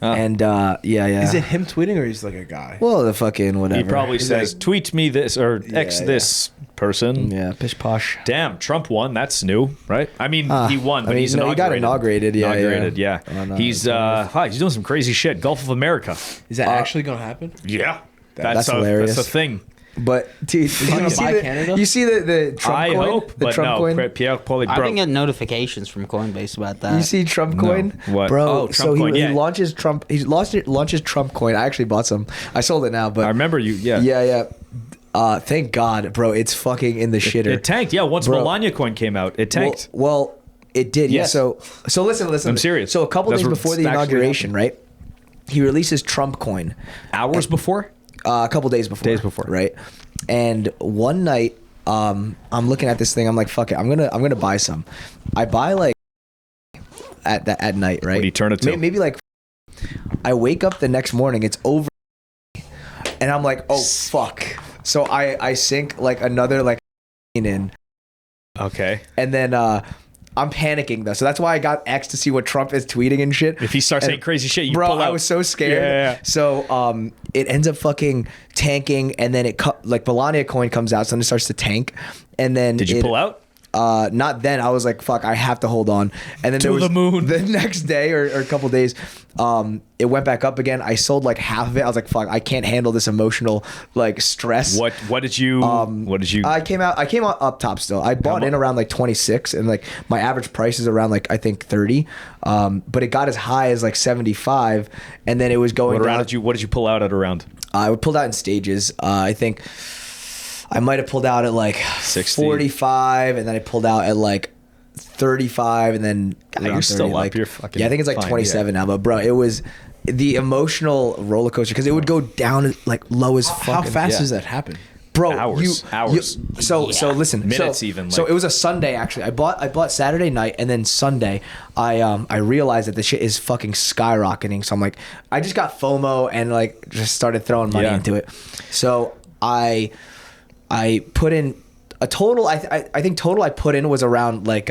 And yeah. Is it him tweeting or he's like a guy? Well, the fucking whatever. He probably He's says, like- tweet me this or X yeah. this person. Yeah, pish posh. Damn, Trump won. That's new, right? I mean, he won, but he's no, he got inaugurated. inaugurated. Yeah, He's he's doing some crazy shit. Gulf of America. Is that actually gonna happen? Yeah, That's hilarious. That's a thing. But dude, he gonna buy Canada? You see the Trump I coin? hope, the but Trump no. coin? Pierre Paul, I've bro. been getting notifications from Coinbase about that. You see Trump coin, What? bro? Oh, Trump so coin, he yeah. launches Trump. He launches Trump coin. I actually bought some. I sold it now, but I remember you. Yeah. yeah. Thank God, bro. It's fucking in the shitter. It tanked. Yeah, once Bro. Melania coin came out, it tanked. Well, it did. Yeah. Yes. So listen. I'm serious. So a couple That's days what before the actually inauguration, right? He releases Trump coin. Hours before? A couple days before. Days before. Right. And one night, I'm looking at this thing. I'm like, fuck it. I'm gonna buy some. I buy like at night, right? What do you turn it to? Maybe like. I wake up the next morning. It's over. And I'm like, oh fuck. So I sink like another like in. Okay. And then I'm panicking though. So that's why I got X to see what Trump is tweeting and shit. If he starts And- saying crazy shit, you Bro, pull out. I was so scared. Yeah. So it ends up fucking tanking, and then like Melania coin comes out, so then it starts to tank, and then Did you pull out? Not then. I was like, fuck, I have to hold on. And then To there was the moon. the next day or a couple days, it went back up again. I sold like half of it. I was like, fuck, I can't handle this emotional like stress. What did you? I came out up top still. I bought in around like 26, and like my average price is around like I think 30. But it got as high as like 75, and then it was going What down. round what did you pull out at around? I pulled out in stages. I think I might have pulled out at like 60. 45, and then I pulled out at like 35, and then God, you're around still 30, up. like, You're fucking yeah. I think it's like fine, 27 now, but bro, it was the emotional roller coaster because it would go down like low as fuck. How fast yeah. does that happen? Bro, Hours. So listen, Minutes so, even, So like- it was a Sunday actually. I bought Saturday night, and then Sunday I realized that the shit is fucking skyrocketing. So I'm like, I just got FOMO and like just started throwing money Yeah. into it. So I put in a total. I think total I put in was around like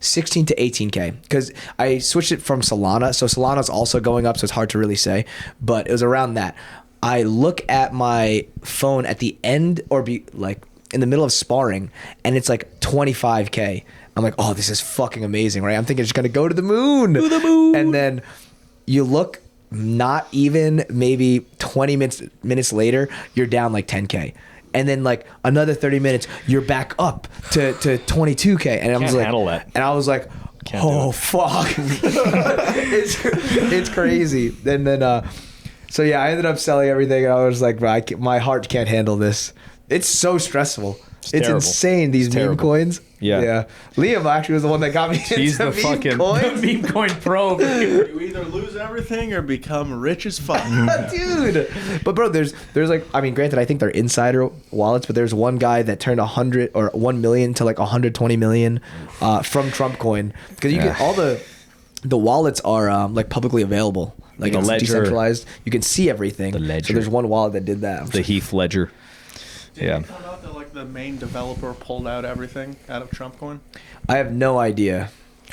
16 to 18K because I switched it from Solana. So Solana's also going up, so it's hard to really say, but it was around that. I look at my phone at the end or be like in the middle of sparring, and it's like 25K. I'm like, oh, this is fucking amazing, right? I'm thinking it's gonna go to the moon. To the moon. And then you look, not even maybe 20 minutes later, you're down like 10K. And then like another 30 minutes, you're back up to 22K. And I was like, handle that. And I was like, Can't do oh it. fuck, it's crazy. And then so yeah, I ended up selling everything. And I was like, bro, my heart can't handle this. It's so stressful. It's terrible. insane. These It's meme terrible. coins. Yeah. Liam actually was the one that got me He's into the meme fucking coins. meme coin pro. You either lose everything or become rich as fuck. Dude, but bro, there's like, I mean, granted, I think they're insider wallets, but there's one guy that turned 100 or 1 million to like 120 million from Trump coin because you get all the wallets are like publicly available, like The it's ledger. decentralized. You can see everything. The ledger. So there's one wallet that did that. The Heath Ledger. Did Yeah. it come out that like the main developer pulled out everything out of Trump coin? I have no idea.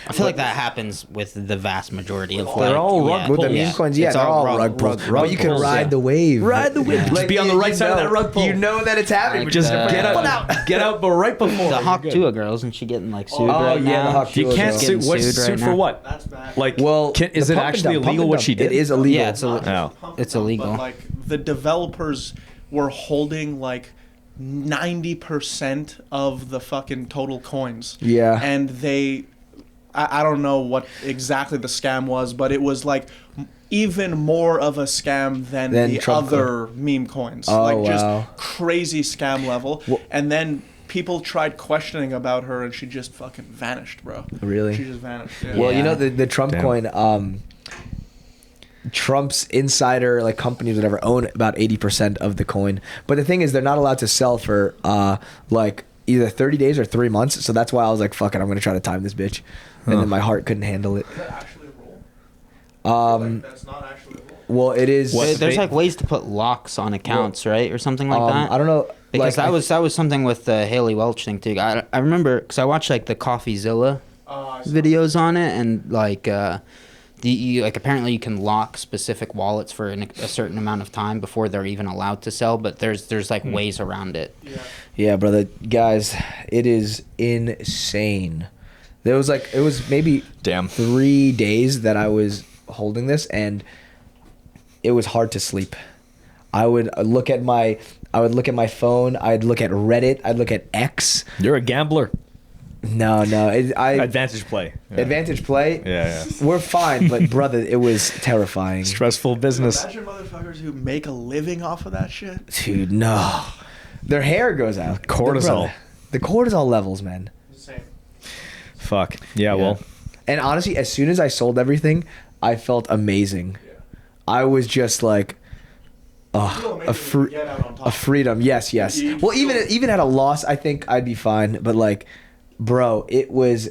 I feel like that happens with the vast majority of They're like, all rug With the pulls. meme coins, yeah, It's they're all rug pulls. But you can pulls, ride yeah. the wave. Ride the wave. Just be on the right side of that rug pull. You know that it's happening. Like but just the- get out. Get out, but right before. The You're good. Hawk girl, isn't she getting like sued Oh, right yeah, now? the Hawk You Tua can't girl. sue. Getting What's sued sued right for now. what? That's bad. Like, Well, is the it pump and actually dump, pump illegal and what dump, she did? It is illegal. Yeah, it's Not illegal. just pump It's and dump, illegal. But like the developers were holding like 90% of the fucking total coins. Yeah. And I don't know what exactly the scam was, but it was like even more of a scam than the Trump other meme coins. Oh, like just wow. crazy scam level. And then people tried questioning about her and she just fucking vanished, bro. Really? She just vanished. Yeah. Well, you Yeah. know the Trump Damn. coin. Trump's insider like companies whatever own about 80% of the coin, but the thing is they're not allowed to sell for like either 30 days or 3 months. So that's why I was like, fuck it, I'm gonna try to time this bitch, and then my heart couldn't handle it. Is that actually a rule? Um, That's not actually a rule. well, it is. There's like ways to put locks on accounts, right, or something like that. I don't know. Because like, that was something with the Haley Welch thing too. I remember because I watched like the CoffeeZilla I saw videos on it, and like apparently you can lock specific wallets for a certain amount of time before they're even allowed to sell, but there's like ways around it. Yeah, brother, guys, it is insane. It was maybe 3 days that I was holding this, and it was hard to sleep. I would look at my phone. I'd look at Reddit. I'd look at X. You're a gambler. No. Advantage play. Yeah. Advantage play. Yeah. We're fine, but brother, it was terrifying. Stressful business. Imagine motherfuckers who make a living off of that shit. Dude, no. Their hair goes out. Cortisol. The cortisol levels, man. Insane. Fuck. Yeah, well. And honestly, as soon as I sold everything, I felt amazing. Yeah. I was just like, Feel amazing when you get out on top. a freedom. Yes. You Well, feel- even at a loss, I think I'd be fine. But like, bro, it was.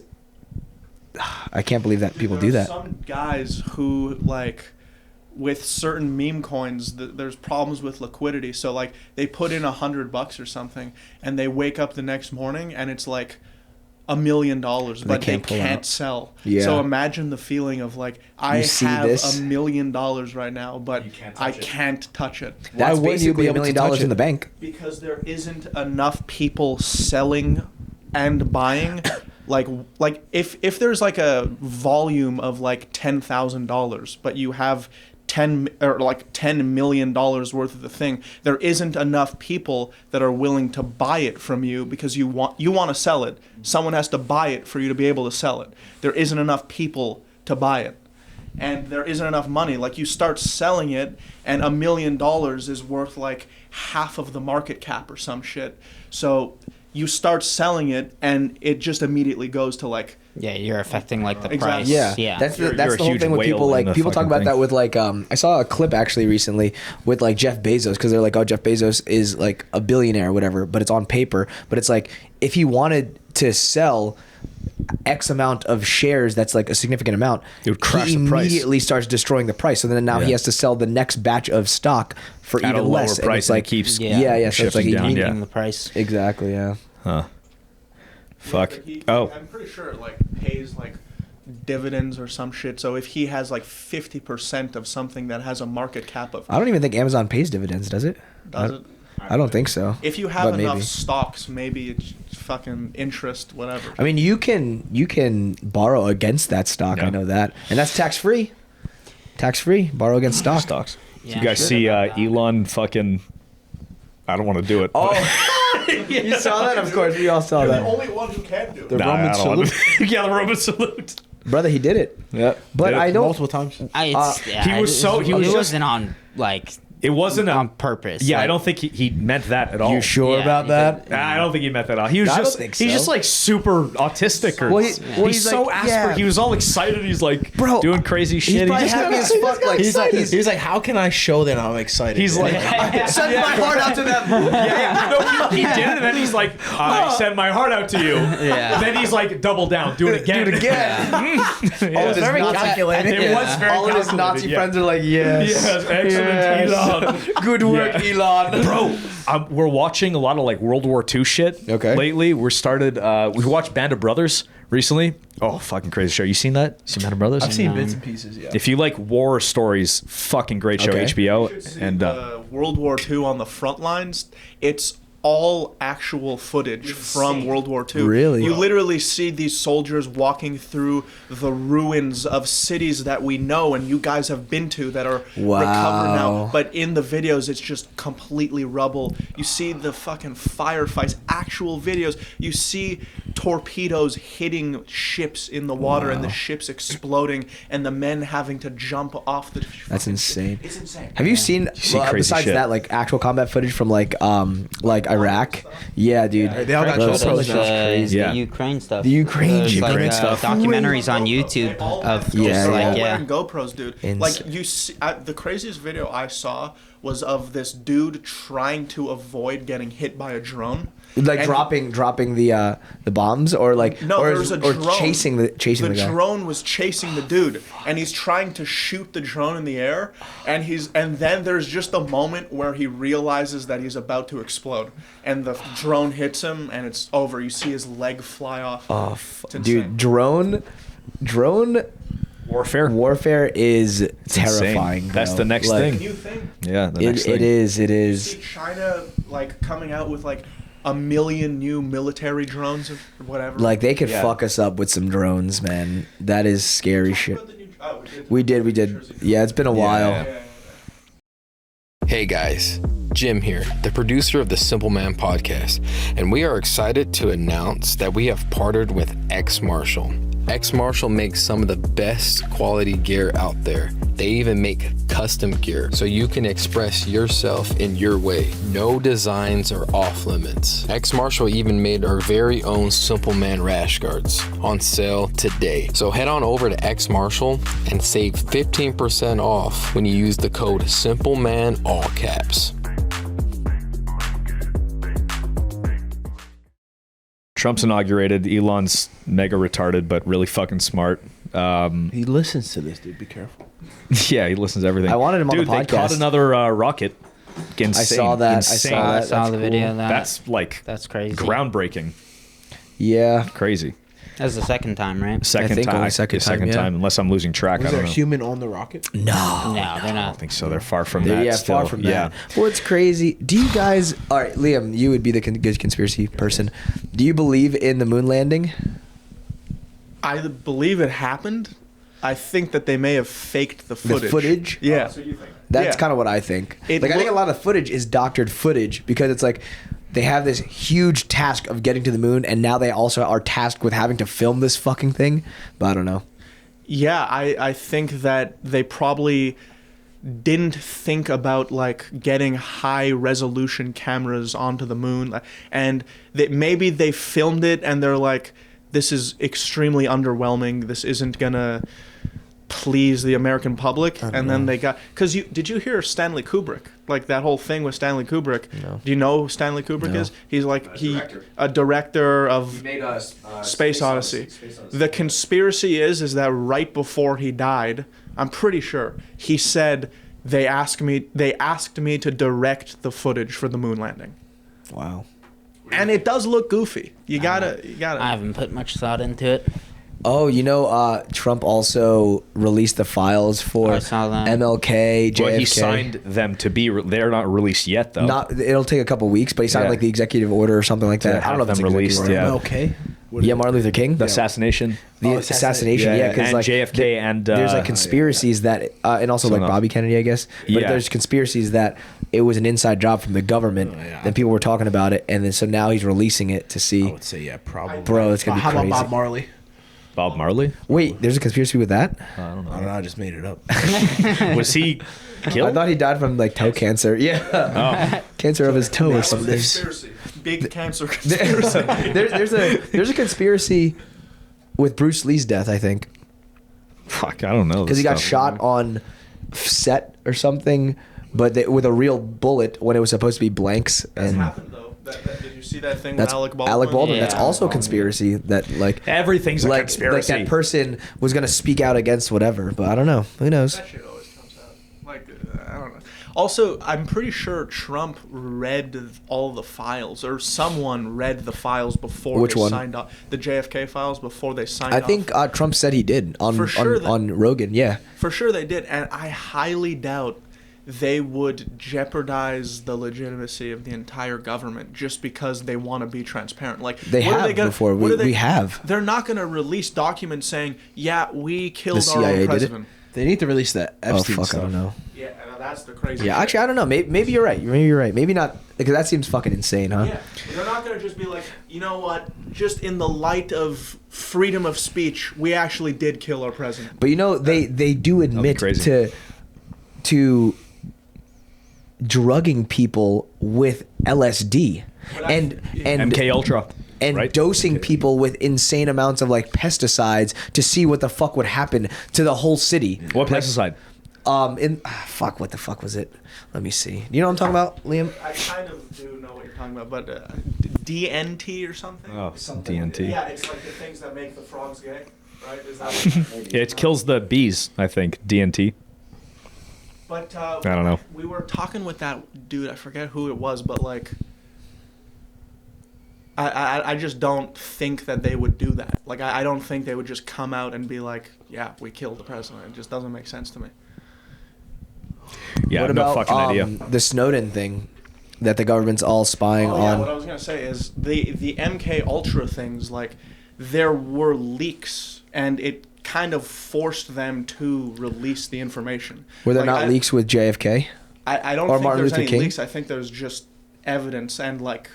I can't believe that people do There's that. Some guys who like with certain meme coins, there's problems with liquidity. So like they put in $100 or something, and they wake up the next morning and it's like $1 million, but they can't pull can't out. sell. Yeah. So imagine the feeling of like I see have this? $1 million right now, but I can't touch it. Why That's wouldn't you basically be $1 able to million touch in it. the bank? Because there isn't enough people selling and buying. like if there's like a volume of like $10,000, but you have $10 million worth of the thing, there isn't enough people that are willing to buy it from you because you want to sell it. Someone has to buy it for you to be able to sell it. There isn't enough people to buy it. And there isn't enough money. Like you start selling it and $1 million is worth like half of the market cap or some shit. So you start selling it and it just immediately goes to like, Yeah, you're affecting like the Exactly. price. Yeah, that's You're the a whole huge thing with whale people. in Like the people talk fucking about thing. that with like I saw a clip actually recently with like Jeff Bezos, because they're like, oh, Jeff Bezos is like a billionaire or whatever, but it's on paper. But it's like if he wanted to sell X amount of shares, that's like a significant amount, It would crash he the price. immediately starts destroying the price. So then now he Yeah. has to sell the next batch of stock for At a even lower less. And price, it's and it like keeps Yeah. yeah. So it's like shifting down, he- yeah. the price. exactly, yeah. Huh. Fuck. Yeah, but he, Oh. I'm pretty sure it like pays like dividends or some shit. So if he has like 50% of something that has a market cap of, I don't even think Amazon pays dividends, does it? does it? I don't think so. If you have but enough maybe. stocks, maybe it's fucking interest, whatever. I mean, you can borrow against that stock. Yeah. I know that, and that's tax free. Tax free. Borrow against stock. Stocks. Yeah, you guys sure. see Elon fucking... I don't want to do it. Oh, you saw that? Of course, we all saw You're the that. only one who can do it. The Nah, Roman I don't want salute to. Yeah, the Roman salute. Brother, he did it. Yeah. But I don't. multiple times. he was so- he was just- wasn't on like It wasn't on a... purpose. Yeah, I like, don't think he meant that at all. You sure Yeah, about he that? Nah, I don't think he meant that at all. He was I don't just think he's so. just like super autistic or Well, he's so like, Asper. yeah. He was all excited. He's like Bro, doing crazy shit. He's probably happy as fuck. Like He's like, how can I show that I'm excited? He's like, send my heart out to them. no, he did it, and then he's like, I send my heart out to you. Yeah. Then he's like, double down, do it again. Do it again. Yeah. All of his very Nazi- calculated. It was very all of his calculated, Nazi yeah. friends are like, yes. Yes, excellent, Elon. Good work, Yeah. Elon. Bro, we're watching a lot of like World War II shit. Okay. Lately, we watched Band of Brothers recently. Oh, fucking crazy show. You seen that? Seen Band of Brothers? I've seen bits and pieces. Yeah. If you like war stories, fucking great show, Okay. HBO. You should see And the World War II on the front lines. It's all actual footage from World War II. Really? You literally see these soldiers walking through the ruins of cities that we know and you guys have been to that are recovered now. Wow. But in the videos, it's just completely rubble. You see the fucking firefights, actual videos. You see torpedoes hitting ships in the water and the ships exploding and the men having to jump off the... That's insane. It's insane. Have you seen, see crazy besides shit. that, like actual combat footage from like Iraq? Yeah, dude. They all got Bro, GoPros that shit's now. crazy. Yeah. The Ukraine stuff. The Ukraine- There's, Ukraine stuff. Documentaries on YouTube All of have Yeah, just GoPros. like All yeah. wearing GoPros, dude. Insane. Like you see, the craziest video I saw was of this dude trying to avoid getting hit by a drone. Like And dropping the bombs, or like No, or, there was a or drone. chasing the guy. drone was chasing the dude, and he's trying to shoot the drone in the air, and then there's just a moment where he realizes that he's about to explode, and the drone hits him, and it's over. You see his leg fly off. Oh, It's insane. dude, drone Warfare is insane. terrifying. Bro. That's the next Like, thing. New thing. Yeah, the next thing. It is. It You is. see China like coming out with like 1 million new military drones or whatever. Like they could Yeah. fuck us up with some drones, man. That is scary shit. About the new- oh, We did. Yeah, it's been a while. Yeah. Hey guys, Jim here, the producer of the Simpleman podcast, and we are excited to announce that we have partnered with XMartial. XMartial makes some of the best quality gear out there. They even make custom gear so you can express yourself in your way. No designs are off limits. XMartial even made our very own Simpleman Rashguards on sale today. So head on over to XMartial and save 15% off when you use the code Simpleman all caps. Trump's inaugurated. Elon's mega retarded, but really fucking smart. He listens to this, dude. Be careful. Yeah, he listens to everything. I wanted him on Dude, the they caught podcast. another rocket. Insane. I saw that. Insane. I saw That's the video of that. That's like That's crazy. groundbreaking. Yeah. Crazy. That's the second time, right? Second think time. only second time, yeah. unless I'm losing track. Was I there don't a know. human on the rocket? No. No, they're I don't not. think so. They're far from Yeah, that. yeah, still. far from Yeah. that. Well, it's crazy. Do you guys? All right, Liam, you would be the good conspiracy person. Do you believe in the moon landing? I believe it happened. I think that they may have faked the footage. The footage? Yeah. That's Yeah. kind of what I think. It Like, I think a look- lot of footage is doctored footage because it's like they have this huge task of getting to the moon, and now they also are tasked with having to film this fucking thing. But I don't know. Yeah, I think that they probably didn't think about like getting high resolution cameras onto the moon, and that maybe they filmed it and they're like, this is extremely underwhelming. This isn't gonna please the American public. And then they got, because did you hear Stanley Kubrick, like that whole thing with Stanley Kubrick? No. Do you know who Stanley Kubrick No. is? He's like a director of made us Space Odyssey. The conspiracy is that right before he died, I'm pretty sure he said they asked me to direct the footage for the moon landing, Wow. and it does look goofy. You gotta. I haven't put much thought into it. Oh, you know, Trump also released the files for I saw that. MLK, JFK. Well, he signed them to be. They're not released yet, though. Not, it'll take a couple weeks, but he signed Yeah. like the executive order or something like that. I don't know if have it's them released, executive order. yeah. Okay. Yeah, Martin Luther King. the assassination. The Oh, assassination, yeah, because and like JFK and there's like conspiracies that, and also like Someone else. Bobby Kennedy, I guess. But Yeah. there's conspiracies that it was an inside job from the government. yeah. Then people were talking about it, and then so now he's releasing it to I see. would say yeah, probably. Bro, it's gonna be How about crazy. Bob Marley? Bob Marley. Wait, there's a conspiracy with that? I don't know. I just made it up. Was he I killed? thought he died from like toe cancer. Yeah, cancer of his toe or something. Conspiracy. Big cancer conspiracy. There's a conspiracy with Bruce Lee's death, I think, Fuck, I don't know. because he this got stuff. shot on set or something, but with a real bullet when it was supposed to be blanks. That's And happened though. Did you see that thing that's with Alec Baldwin? Alec Baldwin. That's Yeah. also a conspiracy. That like Everything's a like conspiracy. like that person was gonna speak out against whatever. But I don't know. Who knows? That shit always comes out. Like, I don't know. Also, I'm pretty sure Trump read all the files, or someone read the files before Which they one? signed off. The JFK files before they signed I off. think Trump said he did on For sure that- on Rogan. Yeah. For sure they did, and I highly doubt they would jeopardize the legitimacy of the entire government just because they want to be transparent. Like They what are have they gonna, before. what are We have. They're not going to release documents saying, "Yeah, we killed The our CIA own did it? president." They need to release that Oh Epstein fuck! stuff. I don't know. Yeah, and that's the crazy. Yeah, shit. actually, I don't know. Maybe you're right. Maybe you're right. Maybe not, because that seems fucking insane, huh? Yeah, they're not going to just be like, you know what? Just in the light of freedom of speech, we actually did kill our president. But you know, they do admit crazy. to drugging people with LSD and MK Ultra. and right? dosing people with insane amounts of like pesticides to see what the fuck would happen to the whole city. What Like, pesticide? Fuck, what the fuck was it? Let me see. You know what I'm talking about, Liam? I kind of do know what you're talking about, but DNT or something? Oh, DNT. Yeah, it's like the things that make the frogs gay, right? Is that what Yeah, it kills the bees. I think DNT. But I don't know. We were talking with that dude. I forget who it was, but like, I just don't think that they would do that. Like, I don't think they would just come out and be like, yeah, we killed the president. It just doesn't make sense to me. Yeah, What no about fucking idea. the Snowden thing that the government's all spying Oh, yeah, on? what I was going to say is the MK Ultra things, like, there were leaks, and it kind of forced them to release the information. Were there Like, not leaks with JFK? I don't or think Martin there's Luther any King? leaks. I think there's just evidence and like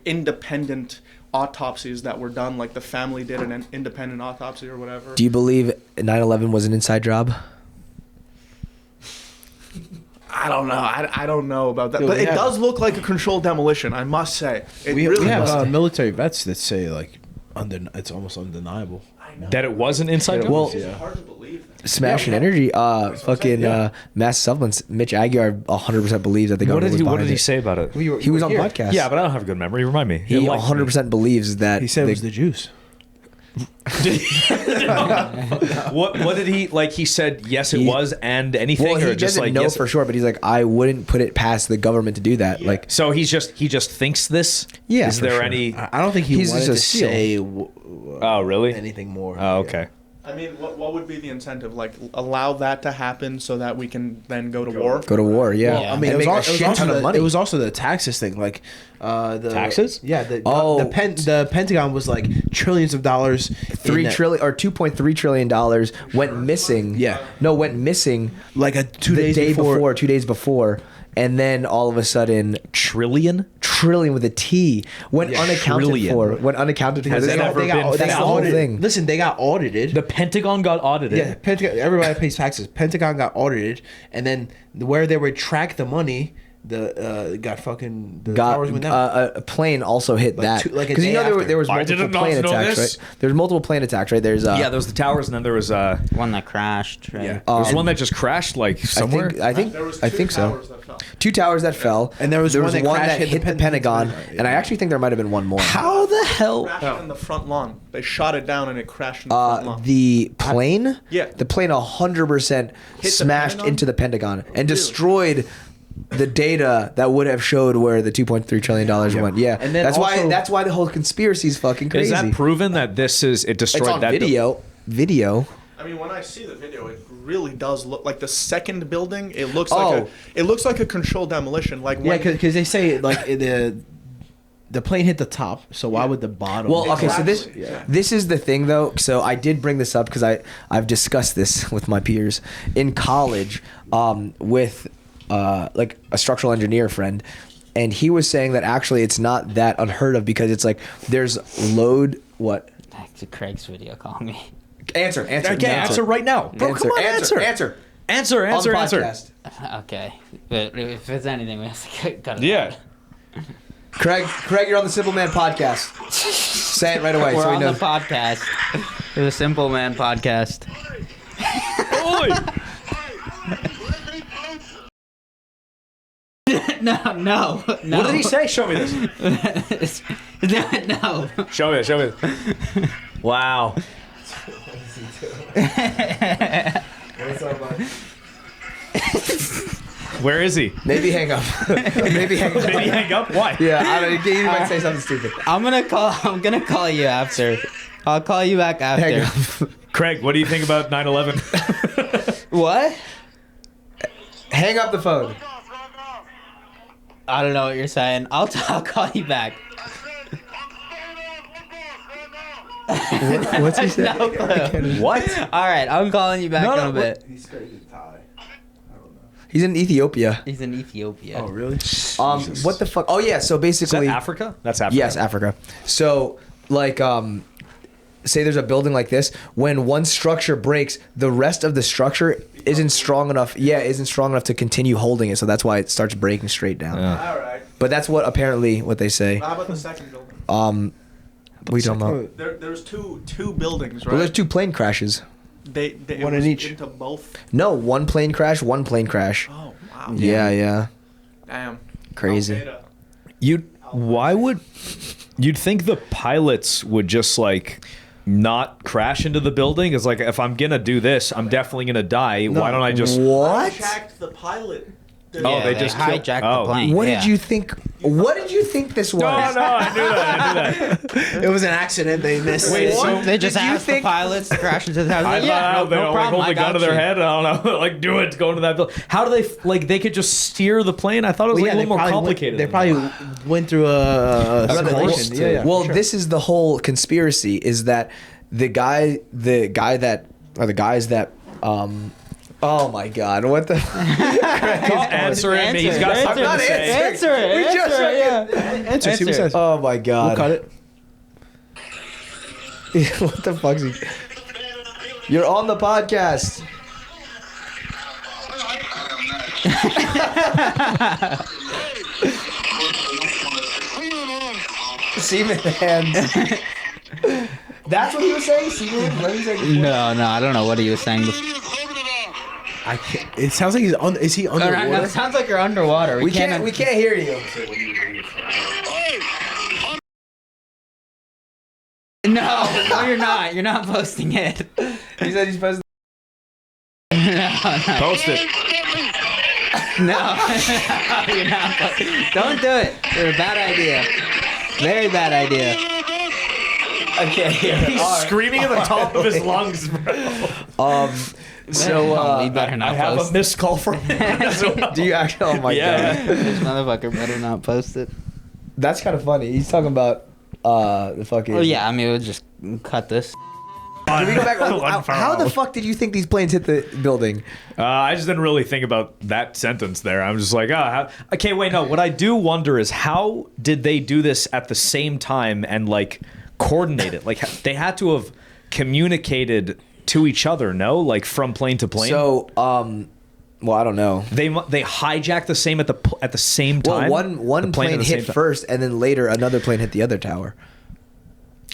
independent autopsies that were done. Like the family did an independent autopsy or whatever. Do you believe 9/11 was an inside job? I don't know. I don't know about that. Dude, But we it have- does look like a controlled demolition, I must say. It We really have does. military vets that say like it's almost undeniable. I know. That it was an inside job? Well, It's hard to believe. Smashing Energy, fucking yeah. Mass Supplements. Mitch Aguiar 100% believes that the What government did he was What did behind he it. say about it? He was on the podcast. Yeah, but I don't have a good memory. Remind me. He 100% believes that He said it the- was the juice. What did he like? He said yes, it He- was, and anything, Well, or he just doesn't like know yes. for sure, but he's like, I wouldn't put it past the government to do that. Yeah. Like, So he just thinks this. Yeah, Is for there sure. any? I don't think he He's wanted just to a seal. say. Oh, really? Anything more? Oh, okay. I mean, what would be the incentive? Like, allow that to happen so that we can then go to war? go to war, yeah. Well, I mean, And it was, make a it was shit also ton of the, money. it was also the taxes thing, like the Taxes? Yeah, Oh. the Pentagon was like trillions of dollars. $3 trillion or $2.3 trillion went missing. Yeah. No, went missing like a 2 the days day before. 2 days before. And then all of a sudden, Trillion? trillion with a T went Yeah, unaccounted trillion. for. Went unaccounted for. Has This that is- ever They been got, they that's got the whole audited. thing. Listen, they got audited. The Pentagon got audited. Yeah, Pentagon. Everybody pays taxes. Pentagon got audited, and then where they would track the money, the towers went down. a plane also hit Like that two- like a because you day know after. there was I multiple did not plane know attacks, this. right? There's multiple plane attacks, right? There's Yeah, there was the towers, and then there was One that crashed. Right? Yeah. there was and one that just crashed like somewhere. I think There was I two think so. towers that fell. 2 towers that fell, And there was one that crashed, hit the Pentagon, and I actually think there might have been one more. How the hell? Crashed in the front lawn. They shot it down and it crashed in the front lawn. The plane, Yeah. the plane 100% the smashed Pentagon? into the Pentagon and destroyed the data that would have showed where the $2.3 trillion went. Yeah, And then that's also- why the whole conspiracy is fucking crazy. Is that proven that this is it destroyed it's on that video. Video. I mean, when I see the video, it really does look like the second building. It looks Oh. like a controlled demolition. Like Yeah, when, because they say like the plane hit the top, so why would the bottom? Well, okay, so Exactly. this is the thing though. So I did bring this up because I've discussed this with my peers in college with like a structural engineer friend, and he was saying that actually it's not that unheard of because it's like there's load. What? Back to Craig's video calling me. Answer. Okay, answer right now, bro. Come on, answer. Answer. Answer. On the Answer. podcast. Okay, but if it's anything, we have to cut it Yeah. out. Craig, you're on the Simpleman podcast. Say it right away. We're so we on know. the podcast, the Simple Man podcast. No. What did he say? Show me this. No. Show me this. Wow. Where is he? Maybe hang up. Maybe hang up. Did he hang up? Why? Yeah, I don't know. He might say something stupid. I'm gonna call you after. I'll call you back Hang after. up. Craig, what do you think about 9/11? What? Hang up the phone. I don't know what you're saying. I'll call you back. What's he saying? No clue. What? All right, I'm calling you back No, in no, a bit. He's in Ethiopia. He's in Ethiopia. Oh, really? What the fuck? Oh yeah. So Is that basically, Africa? That's Africa. yes, Africa. So like, say there's a building like this. When one structure breaks, the rest of the structure isn't strong enough. Yeah, isn't strong enough to continue holding it. So that's why it starts breaking straight down. all right. But that's what apparently what they say. How about the second building? We don't know. There's two buildings, right? Well, there's 2 plane crashes. They One it in was each. into both. No, one plane crash. Oh wow. Yeah. Damn. Crazy. Al-Qaeda. You'd think the pilots would just like not crash into the building? It's like, if I'm gonna do this, I'm definitely gonna die. Why don't I just? What? Hijacked the pilot. Oh, they they just hijacked killed- the plane. What yeah. did you think? What did you think this was? No, I knew that. It was an accident. They missed. Wait, it. so They just Did you asked the think- pilots to crash into the house. I Yeah, thought they no like problem. hold I the gun got to their you. head. I don't know, like do it, go into that building. How do they like? They could just steer the plane. I thought it was Well, like yeah, a little more probably complicated. They probably went through a simulation. Yeah, well, for sure. this is the whole conspiracy: is that the guys that oh my God! What the? Answer him. He's got something to say. Answer it. We just Answer. See what he says. Oh my God! We'll cut it. What the fuck's he? You're on the podcast. Semen hands. That's what he was saying. Semen hands. No, I don't know what he was saying. I can't, it sounds like he's on. Is he underwater? No, it sounds like you're underwater. We can't hear you. No, you're not. You're not posting it. He said he's supposed to. Post it. No, you're not. Don't do it. It's a bad idea. Very bad idea. I can't hear. He's screaming at the top of his lungs, bro. So you better not I have post a missed call from him as well. do you actually? Oh my Yeah. God. This motherfucker better not post it. That's kind of funny. He's talking about the fucking. Oh yeah, I mean, we'll just cut this. Can we go back? One How the foul. fuck did you think these planes hit the building? I just didn't really think about that sentence there. I'm just like, okay, wait, no. What I do wonder is how did they do this at the same time and like coordinate it? Like they had to have communicated to each other, no? Like from plane to plane. So, well, I don't know. They hijacked the same at the same Well, time. one The plane at the hit same time? first, and then later another plane hit the other tower.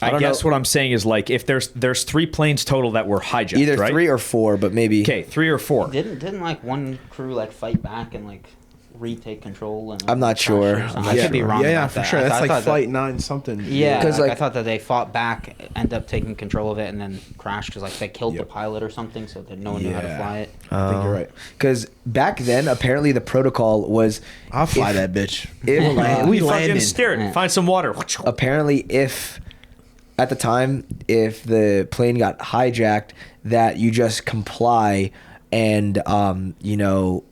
I don't guess know. what I'm saying is like if there's 3 planes total that were hijacked, Either right? 3 or 4, but maybe. Okay, 3 or 4. Didn't like one crew like fight back and like retake control? And I'm not crash sure. or something? I'm I not could be sure. wrong. Yeah, about for that. sure. I That's thought like that- flight 9 something. Yeah, 'Cause, like, like- I thought that they fought back, ended up taking control of it, and then crashed because like they killed the pilot or something, so that no one knew how to Yeah. fly it. I think you're right. Because back then, apparently the protocol was I'll fly if- that bitch. if We Fucking landed. steer it. Yeah. Find some water. apparently if at the time if the plane got hijacked, that you just comply and you know,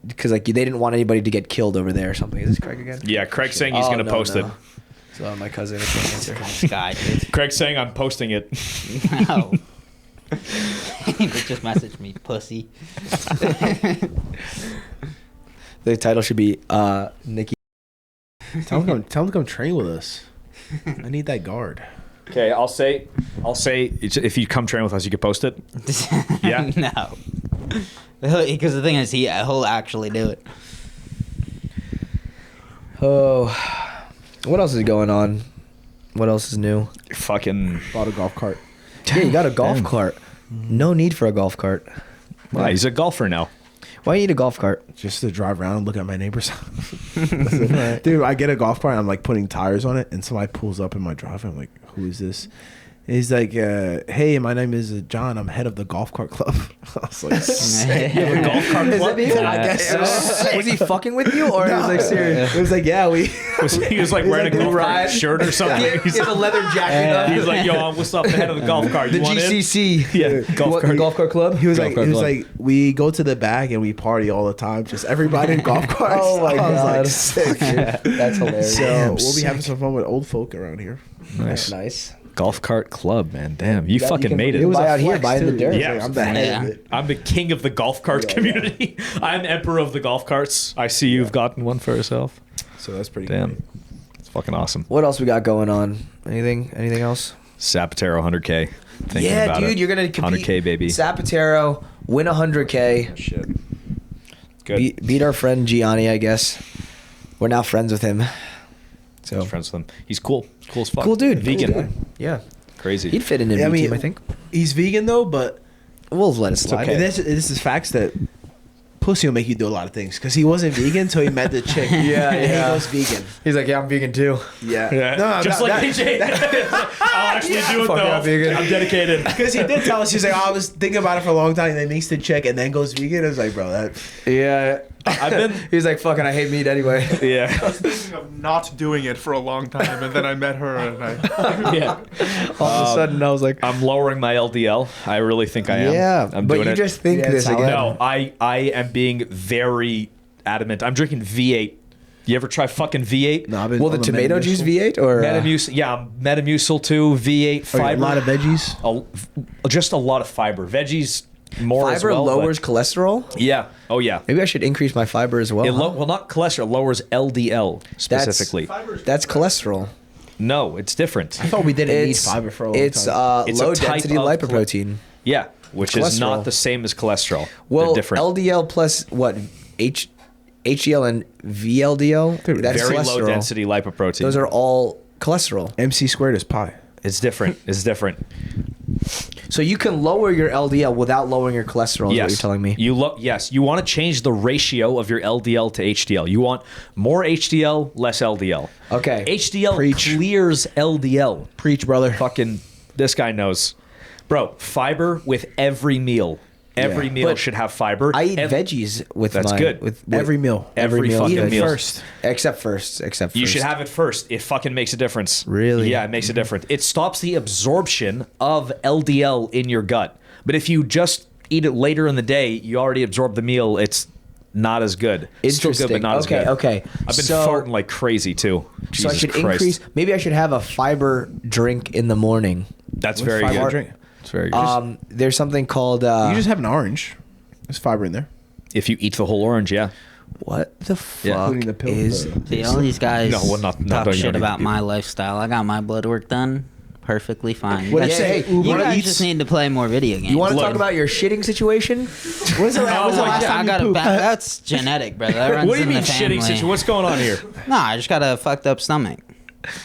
because like they didn't want anybody to get killed over there or something. Is this Craig again? Yeah, Craig's saying he's Oh, gonna no, post no. it. So my cousin is gonna answer. This guy, dude. Craig's saying I'm posting it. No. He just messaged me, pussy. The title should be Nicky. Tell him to come train with us. I need that guard. Okay, I'll say if you come train with us, you can post it. Yeah. No. Because the thing is, he'll actually do it. Oh, what else is going on? What else is new? Fucking. Bought a golf cart. Yeah, you got a golf cart. No need for a golf cart. Wow, he's a golfer now. Why do you need a golf cart? Just to drive around and look at my neighbors. Dude, I get a golf cart and I'm like putting tires on it, and somebody pulls up in my driveway. I'm like, who is this? And he's like, hey, my name is John. I'm head of the golf cart club. I was like, sick. You have a golf cart club? I guess so. Was he fucking with you, or No, he was like serious? It was like, yeah, we. He was like wearing a golf cart shirt or something. He has a leather jacket. He's like, yo, what's up, the head of the golf cart? The You want in? GCC. Yeah, golf What, cart. the golf cart club. He was Golf like, cart club. we go to the bag and we party all the time. Just everybody in golf carts. Oh my I was God. like, sick. Dude. That's hilarious. So we'll be having some fun with old folk around here. Nice. Nice. Golf cart club, man. Damn, you That fucking can- made It it. was a buy out here, flex, buy in the too. dirt. Yeah. I'm the head Yeah. of it. I'm the king of the golf cart community. I'm emperor of the golf carts. I see you've gotten one for yourself. So that's pretty Damn. great. It's fucking awesome. What else we got going on? Anything else? Zapatero 100K. Thinking Yeah, about dude, it. you're gonna compete. 100K, baby. Zapatero, win 100K. Shit. Good. Beat our friend Gianni, I guess. We're now friends with him. So Friends with him. He's cool. Cool as fuck. cool dude. Vegan. Cool guy. Yeah, Crazy. he'd fit in Yeah, I the mean, team, I think. He's vegan though, but We'll let it slide. okay. this is facts that pussy will make you do a lot of things because he wasn't vegan until he met the chick. Yeah, and yeah. he goes vegan. He's like, yeah, I'm vegan too. Yeah, Yeah. Just like AJ. I'll actually do it Fuck yeah, though. vegan. I'm dedicated. because he did tell us, he's like, oh, I was thinking about it for a long time, and then meets the chick and then goes vegan. I was like, bro, that Yeah, I've been. He's like, fucking, I hate meat anyway. Yeah. I was thinking of not doing it for a long time, and then I met her, and I. Yeah. All of a sudden, I was like, I'm lowering my LDL. I really think I am. yeah. I'm But doing you it. just think Yeah, this it's how again. No, I am being very adamant. I'm drinking V8. You ever try fucking V8? No, I've been Well, the on tomato juice Metamucil. V8 or Metamucil, yeah, Metamucil too. V8 Oh, fiber. yeah, a lot of veggies. Just a lot of fiber. Veggies more as fiber well. lowers but- cholesterol? Yeah. Oh yeah. Maybe I should increase my fiber as well. It huh? well, not cholesterol. It lowers LDL specifically. That's cholesterol. No, it's different. I thought we didn't need It's fiber for a long it's time. It's a low type density of lipoprotein. Yeah, which is cholesterol. not the same as cholesterol. Well, They're different. LDL plus what? HDL and VLDL. That's Very cholesterol. low density lipoprotein. Those are all cholesterol. MC squared is pi. It's different. It's different. So you can lower your LDL without lowering your cholesterol. Is Yes. what you're telling me? Yes, you want to change the ratio of your LDL to HDL. You want more HDL, less LDL. Okay. HDL Preach. clears LDL. Preach, brother. Fucking this guy knows. Bro, fiber with every meal. Every Yeah. meal But should have fiber. I eat And veggies with That's my good. with Every meal. Every meal. fucking Eat 'em meal. first. Except first. You should have it first. It fucking makes a difference. Really? Yeah, it makes a difference. It stops the absorption of LDL in your gut. But if you just eat it later in the day, you already absorbed the meal. It's not as good. It's still good, but not as good. Okay. I've been So- farting like crazy too. So I Jesus should Christ. increase. Maybe I should have a fiber drink in the morning. That's What's very fiber good. drink? It's very good. There's something called. You just have an orange. There's fiber in there. If you eat the whole orange, yeah. what the Yeah. fuck Including the pill. is? See, all these guys No, well, not talk doing shit anything. about my lifestyle. I got my blood work done perfectly fine. What do Guys- you say? You Uber guys Eats? just need to play more video games. You want to Look. talk about your shitting situation? When's the last I time you got a pooped? that's genetic, brother. That runs What do you in mean the shitting family. situation? What's going on here? Nah, I just got a fucked up stomach.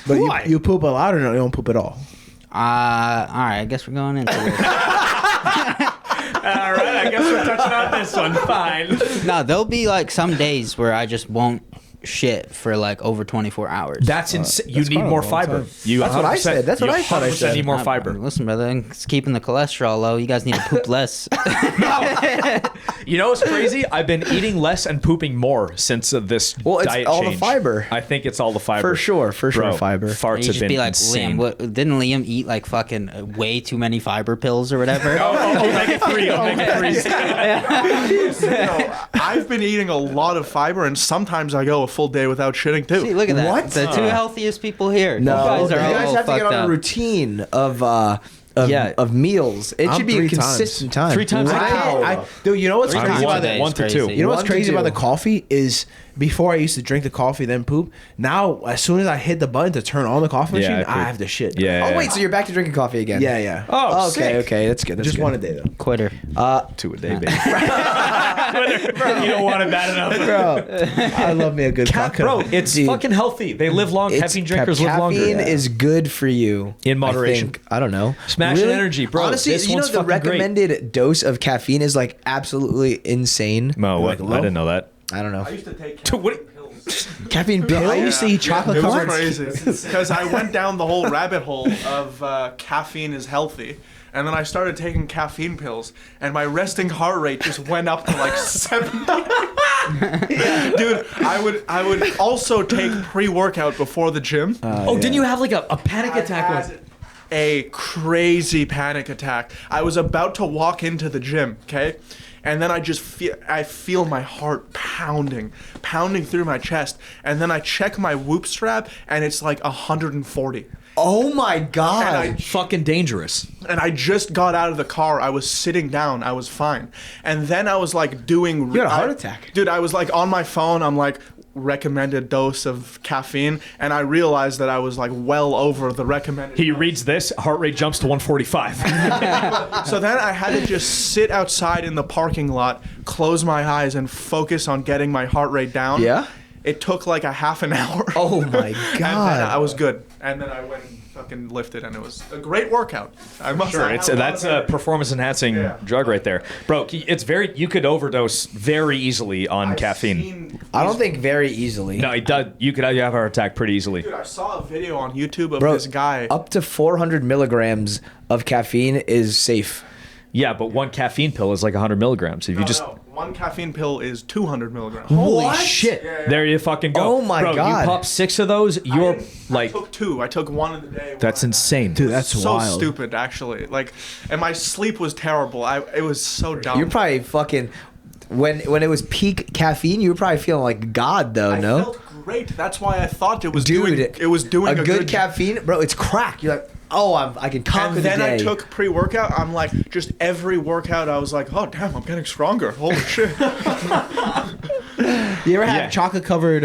But Why? you poop a lot or no? You don't poop at all. All right, I guess we're going into this. All right, I guess we're touching on this one. Fine. No, there'll be like some days where I just won't shit for like over 24 hours. That's insane. You that's need quite a more long fiber. time. You That's what I 100% said. That's what you I thought I 100% said. need more Nah, fiber. Listen, brother, it's keeping the cholesterol low. You guys need to poop less. You know what's crazy? I've been eating less and pooping more since this Well, it's diet all the change. fiber. I think it's all the fiber. For sure, Bro, fiber. Farts You have just been be like, insane. Liam, what, didn't Liam eat like fucking way too many fiber pills or whatever? Omega-3, omega-3s. I've been eating a lot of fiber, and sometimes I go a full day without shitting too. See, look at that. What? The two healthiest people here. No, you guys are you guys all have to get fucked on up. a routine of Yeah. of meals. It I'm should be a 3 times. consistent time. 3 times a day. Wow. Dude, you know what's 3 crazy times about a day that? is 1 to 2. crazy. You know what's 1 to crazy about 2. the coffee is before I used to drink the coffee then poop. Now as soon as I hit the button to turn on the coffee Yeah, machine, I I poop. have to shit. Yeah. Oh wait, so you're back to drinking coffee again? Yeah, yeah. Oh, okay, sick. okay, that's good. That's Just good. one a day though. Quitter. 2 a day, baby. You don't want it bad enough. Bro, I love me a good vodka. Bro, it's Dude. fucking healthy. They live long. It's- Caffeine drinkers live longer. Caffeine is good for you In moderation. I don't know. Smash and energy, bro. Honestly, This you know one's the fucking great. recommended dose of caffeine is like absolutely insane. Mo, what? Like I didn't know that. I don't know. I used to take What? Caffeine pills. I used to eat chocolate It was cards. crazy because I went down the whole rabbit hole of caffeine is healthy, and then I started taking caffeine pills, and my resting heart rate just went up to like 70. Dude, I would also take pre-workout before the gym. Didn't you have like a panic I attack? had a crazy panic attack. I was about to walk into the gym, okay? And then I feel my heart pounding through my chest. And then I check my Whoopstrap and it's like 140. Oh my god. And I Fucking dangerous. And I just got out of the car. I was sitting down. I was fine. And then I was like doing. You had a heart attack. Dude, I was like on my phone. I'm like, recommended dose of caffeine. And I realized that I was like well over the recommended. He reads this, heart rate jumps to 145. So then I had to just sit outside in the parking lot, close my eyes, and focus on getting my heart rate down. Yeah? It took like a half an hour. Oh my And then god. I was good. And then I went and fucking lifted, and it was a great workout. I must Sure, say, that's a performance enhancing Yeah. drug right there, bro. It's you could overdose very easily on caffeine. I don't think very easily. No, it does. You could have a heart attack pretty easily. Dude, I saw a video on YouTube of Bro, this guy. up to 400 milligrams of caffeine is safe. Yeah, but one caffeine pill is like 100 milligrams. If you just one caffeine pill is 200 milligrams. Holy shit! there you fucking go. Oh my Bro, God. You pop 6 of those, you're I took 2. I took one in the day. that's insane, Dude, that's so wild. stupid, actually. Like, and my sleep was terrible. It was so dumb. You're probably fucking when it was peak caffeine. You were probably feeling like God, though. I no, felt great. That's why I thought it was dude, doing a good caffeine, bro. It's crack. You're like, oh, I can conquer And then the day. I took pre-workout. I'm like, just every workout, I was like, oh damn, I'm getting stronger. Holy shit. You ever had Yeah. chocolate covered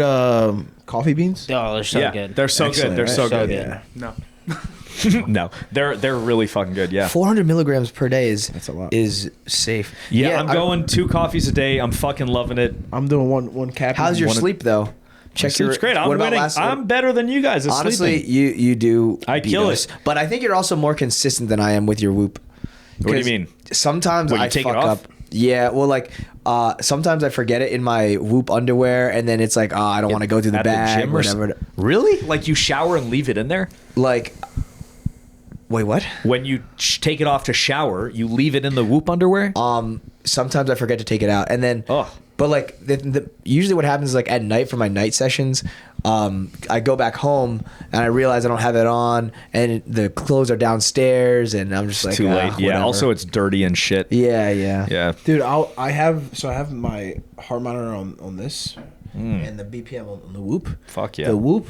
coffee beans? Oh, they're so yeah, good. they're so Excellent, good. They're right? so So good. good. No. No, they're really fucking good. Yeah. 400 milligrams per day is That's a lot. is safe. Yeah, I'm going 2 coffees a day. I'm fucking loving it. I'm doing one cap. How's your one- sleep though? Check your. Great. I'm what about winning. last- I'm better than you guys at Honestly, sleeping. you do. I beat kill us. it. But I think you're also more consistent than I am with your whoop. What do you 'Cause mean? Sometimes What, you I take it fuck off? up. Yeah, well, like sometimes I forget it in my whoop underwear, and then it's like, oh, I don't want to go through the At bag, gym or whatever. Really? Like you shower and leave it in there? Like, wait, what? When you take it off to shower, you leave it in the whoop underwear? Sometimes I forget to take it out, and then. Oh. But like usually what happens is like at night for my night sessions, I go back home and I realize I don't have it on, and the clothes are downstairs, and I'm just like, Too late. Yeah. whatever. Also, it's dirty and shit. yeah. Yeah. Dude, I have my heart monitor on this, and the BPM on the Whoop. Fuck yeah. The Whoop,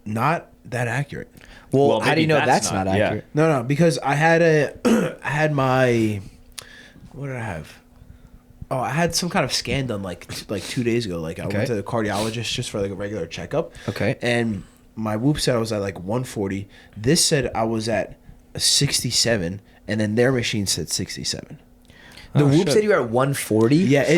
not that accurate. Well, how do maybe you know that's not yeah. accurate? No, because I had my, what did I have? Oh, I had some kind of scan done like 2 days ago. Like I Okay. went to the cardiologist just for like a regular checkup. Okay. And my Whoop said I was at like 140. This said I was at 67, and then their machine said 67. The Whoop shit. said you were at 140. Yeah, it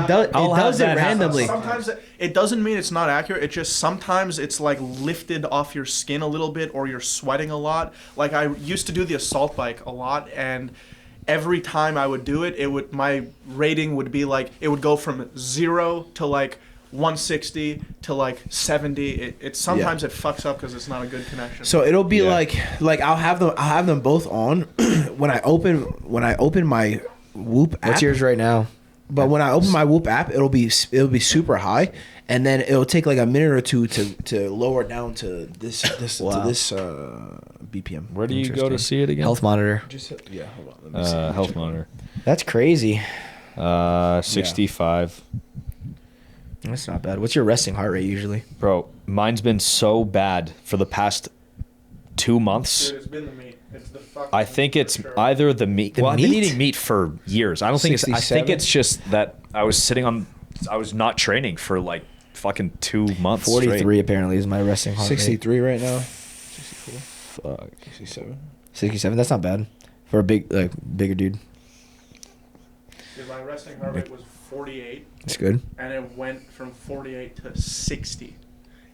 does I'll it have does it that happen. randomly. Sometimes it doesn't mean it's not accurate. It just sometimes it's like lifted off your skin a little bit, or you're sweating a lot. Like I used to do the assault bike a lot, and every time I would do it, my rating would be like, it would go from 0 to like 160 to like 70. It sometimes it fucks up because it's not a good connection. So it'll be Yeah. like I'll have them both on when I open my Whoop app. What's yours right now? But when I open my Whoop app, it'll be super high, and then it'll take like a minute or two to lower down to this Wow. to this BPM. Where do you go to Interesting. see it again? Health monitor. Just yeah, hold on. Let me see. Health monitor. That's crazy. 65. That's not bad. What's your resting heart rate usually? Bro, mine's been so bad for the past 2 months. Dude, it's been the meat. It's the fucking I think meat it's for sure. either the meat. The Well, I've been meat? eating meat for years. I don't think it's. I 67? think it's just that I was not training for like fucking 2 months. 43 straight. apparently is my resting heart rate. 63 right now. 64. Fuck. 67. 67. That's not bad for a bigger dude. Dude, my resting heart rate was 48, It's good. and it went from 48 to 60.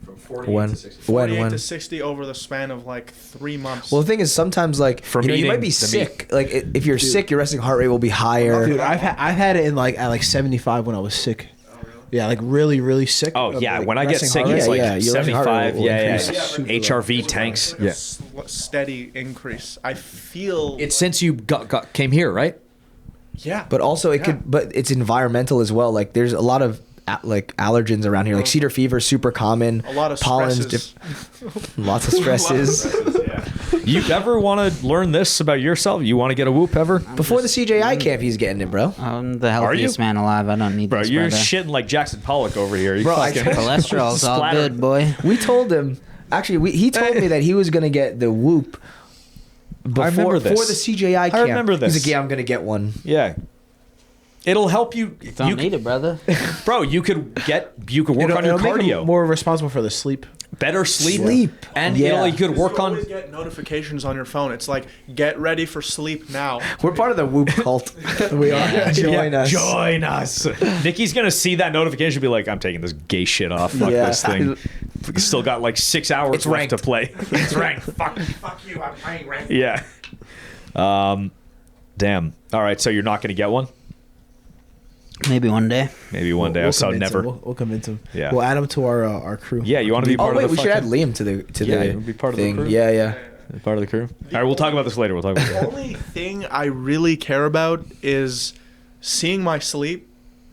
From 48 When? to 60. 48 When? to 60 over the span of like 3 months. Well, the thing is, sometimes like From you eating might be the sick. Like if you're sick, your resting heart rate will be higher. Dude, I've had it at 75 when I was sick. Oh, really? Yeah, like really sick. Oh yeah, like, when I get resting sick, heart it's rate. like your resting heart rate 75. will Yeah, increase. yeah. Super HRV low. tanks. It's like a steady increase. I feel. It's since you came here, right? yeah. But also it Yeah. could, but it's environmental as well. Like there's a lot of like allergens around here. Like cedar fever is super common. a lot of pollen's stresses. lots of stresses. You ever want to learn this about yourself? You want to get a Whoop ever? Before the CJI camp, he's getting it, bro. I'm the healthiest man alive. I don't need Bro, this, you're brother. shitting like Jackson Pollock over here. You Bro, I fucking- Cholesterol's all Splatter. good, boy. We told him. Actually, he told me that he was gonna get the Whoop. remember For this. the CJI camp. remember this. He's like, yeah, I'm gonna get one. Yeah. It'll help you. Don't you need it, brother. Bro, you could work on your It'll make him cardio. more responsible for the sleep. Better sleep. Sleep. And Yeah. you could work you on. always get notifications on your phone. It's like, get ready for sleep now. We're part of the Whoop cult. We are. Join us. Join us. Nikki's going to see that notification and be like, I'm taking this gay shit off. Fuck Yeah. this thing. We still got like 6 hours It's left ranked. to play. It's ranked. Fuck. Fuck you, I'm playing ranked. Yeah. Damn. All right. So you're not going to get one? Maybe one day. Maybe one day. So convince never. him. We'll convince him. Yeah. We'll add him to our crew. Yeah. You want to be Oh part wait, of the we should add fucking- Liam to the Yeah, you wanna be part of the thing. crew? Yeah. Part of the crew. All right, we'll talk about this later. The only thing I really care about is seeing my sleep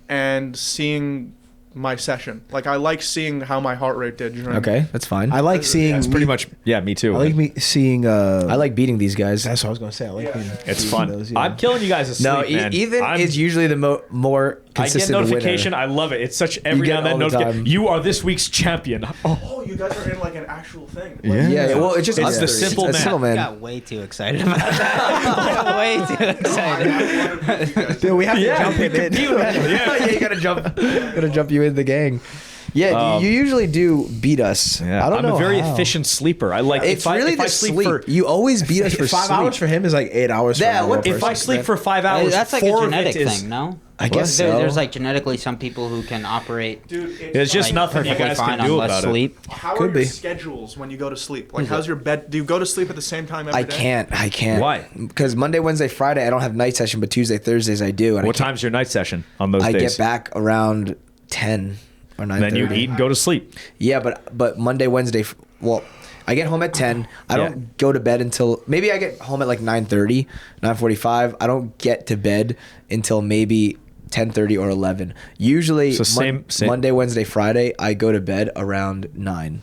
and seeing my session. Like, I like seeing how my heart rate did during. Okay, that's fine. I like seeing. That's pretty much. Yeah, me too. I like seeing. I like beating these guys. That's what I was gonna say. I like. It's seeing fun. those, yeah. I'm killing you guys asleep, No, man. Ethan is usually the more I get consistent notification. winner. I love it. It's such every get now and then all the notification. time. You are this week's champion. Oh, you guys are in like an actual thing. Yeah, well, it's just It's us the three. Simpleman. It's I Simpleman. got way too excited about that. Way too excited. Dude, we have to jump in. Yeah, you gotta jump you in the gang. Yeah, you usually do beat us. Yeah, I don't I'm know a very how. efficient sleeper. I like It's if I, really if the I sleep sleep. for You always beat us for 5 sleep. hours for him is like 8 hours. Yeah, for a what- normal if I person. sleep for 5 hours, That's like a 4 of genetic it is. thing, no? I guess There- so. There's like genetically some people who can operate Dude, It's just like, nothing you perfectly guys fine can do on less about sleep. How Could are your be. schedules when you go to sleep? Like, how's your bed? Do you go to sleep at the same time every I day? can't. Why? Because Monday, Wednesday, Friday, I don't have night session, but Tuesday, Thursdays, I do. And What time's your night session on those I days? get back around 10 or 9:30. Then you eat and go to sleep. Yeah, but Monday, Wednesday, well, I get home at 10. I don't go to bed until maybe I get home at like 9:30, 9:45. I don't get to bed until maybe 10:30 or 11. Usually So same- Monday, Wednesday, Friday, I go to bed around 9.